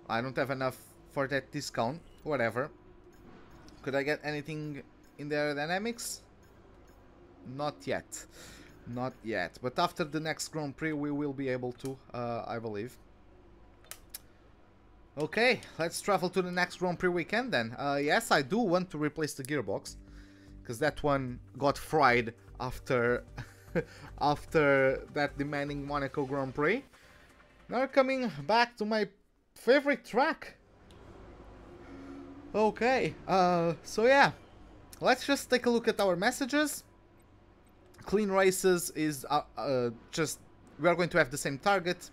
I don't have enough for that discount. Whatever. Could I get anything in the aerodynamics? Not yet. Not yet. But after the next Grand Prix we will be able to, I believe. Okay, let's travel to the next Grand Prix weekend then. Yes, I do want to replace the gearbox, because that one got fried after after that demanding Monaco Grand Prix. Now coming back to my favorite track. Okay, so yeah, let's just take a look at our messages. Clean races is just, we are going to have the same target.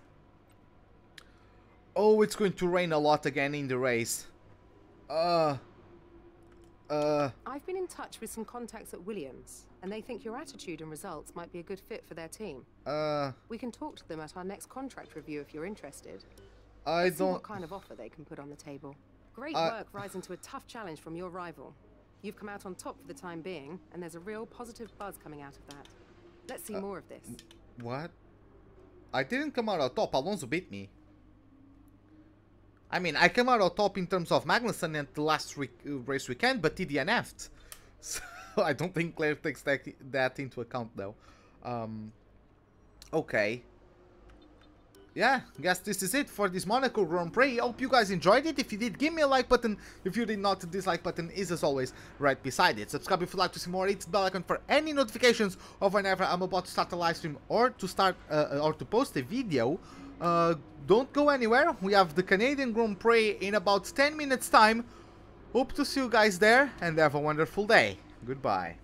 Oh, it's going to rain a lot again in the race. I've been in touch with some contacts at Williams, and they think your attitude and results might be a good fit for their team. We can talk to them at our next contract review if you're interested. Let's see what kind of offer they can put on the table. Great work rising to a tough challenge from your rival. You've come out on top for the time being, and there's a real positive buzz coming out of that. Let's see more of this. What? I didn't come out on top. Alonso beat me. I mean, I came out on top in terms of Magnussen at the last race weekend, but he DNF'd. So I don't think Claire takes that into account, though. Okay. Yeah, guess this is it for this Monaco Grand Prix. Hope you guys enjoyed it. If you did, give me a like button. If you did not, the dislike button is as always right beside it. Subscribe if you'd like to see more. Hit the bell icon for any notifications of whenever I'm about to start a live stream or to start or to post a video. Don't go anywhere. We have the Canadian Grand Prix in about 10 minutes time. Hope to see you guys there and have a wonderful day. Goodbye.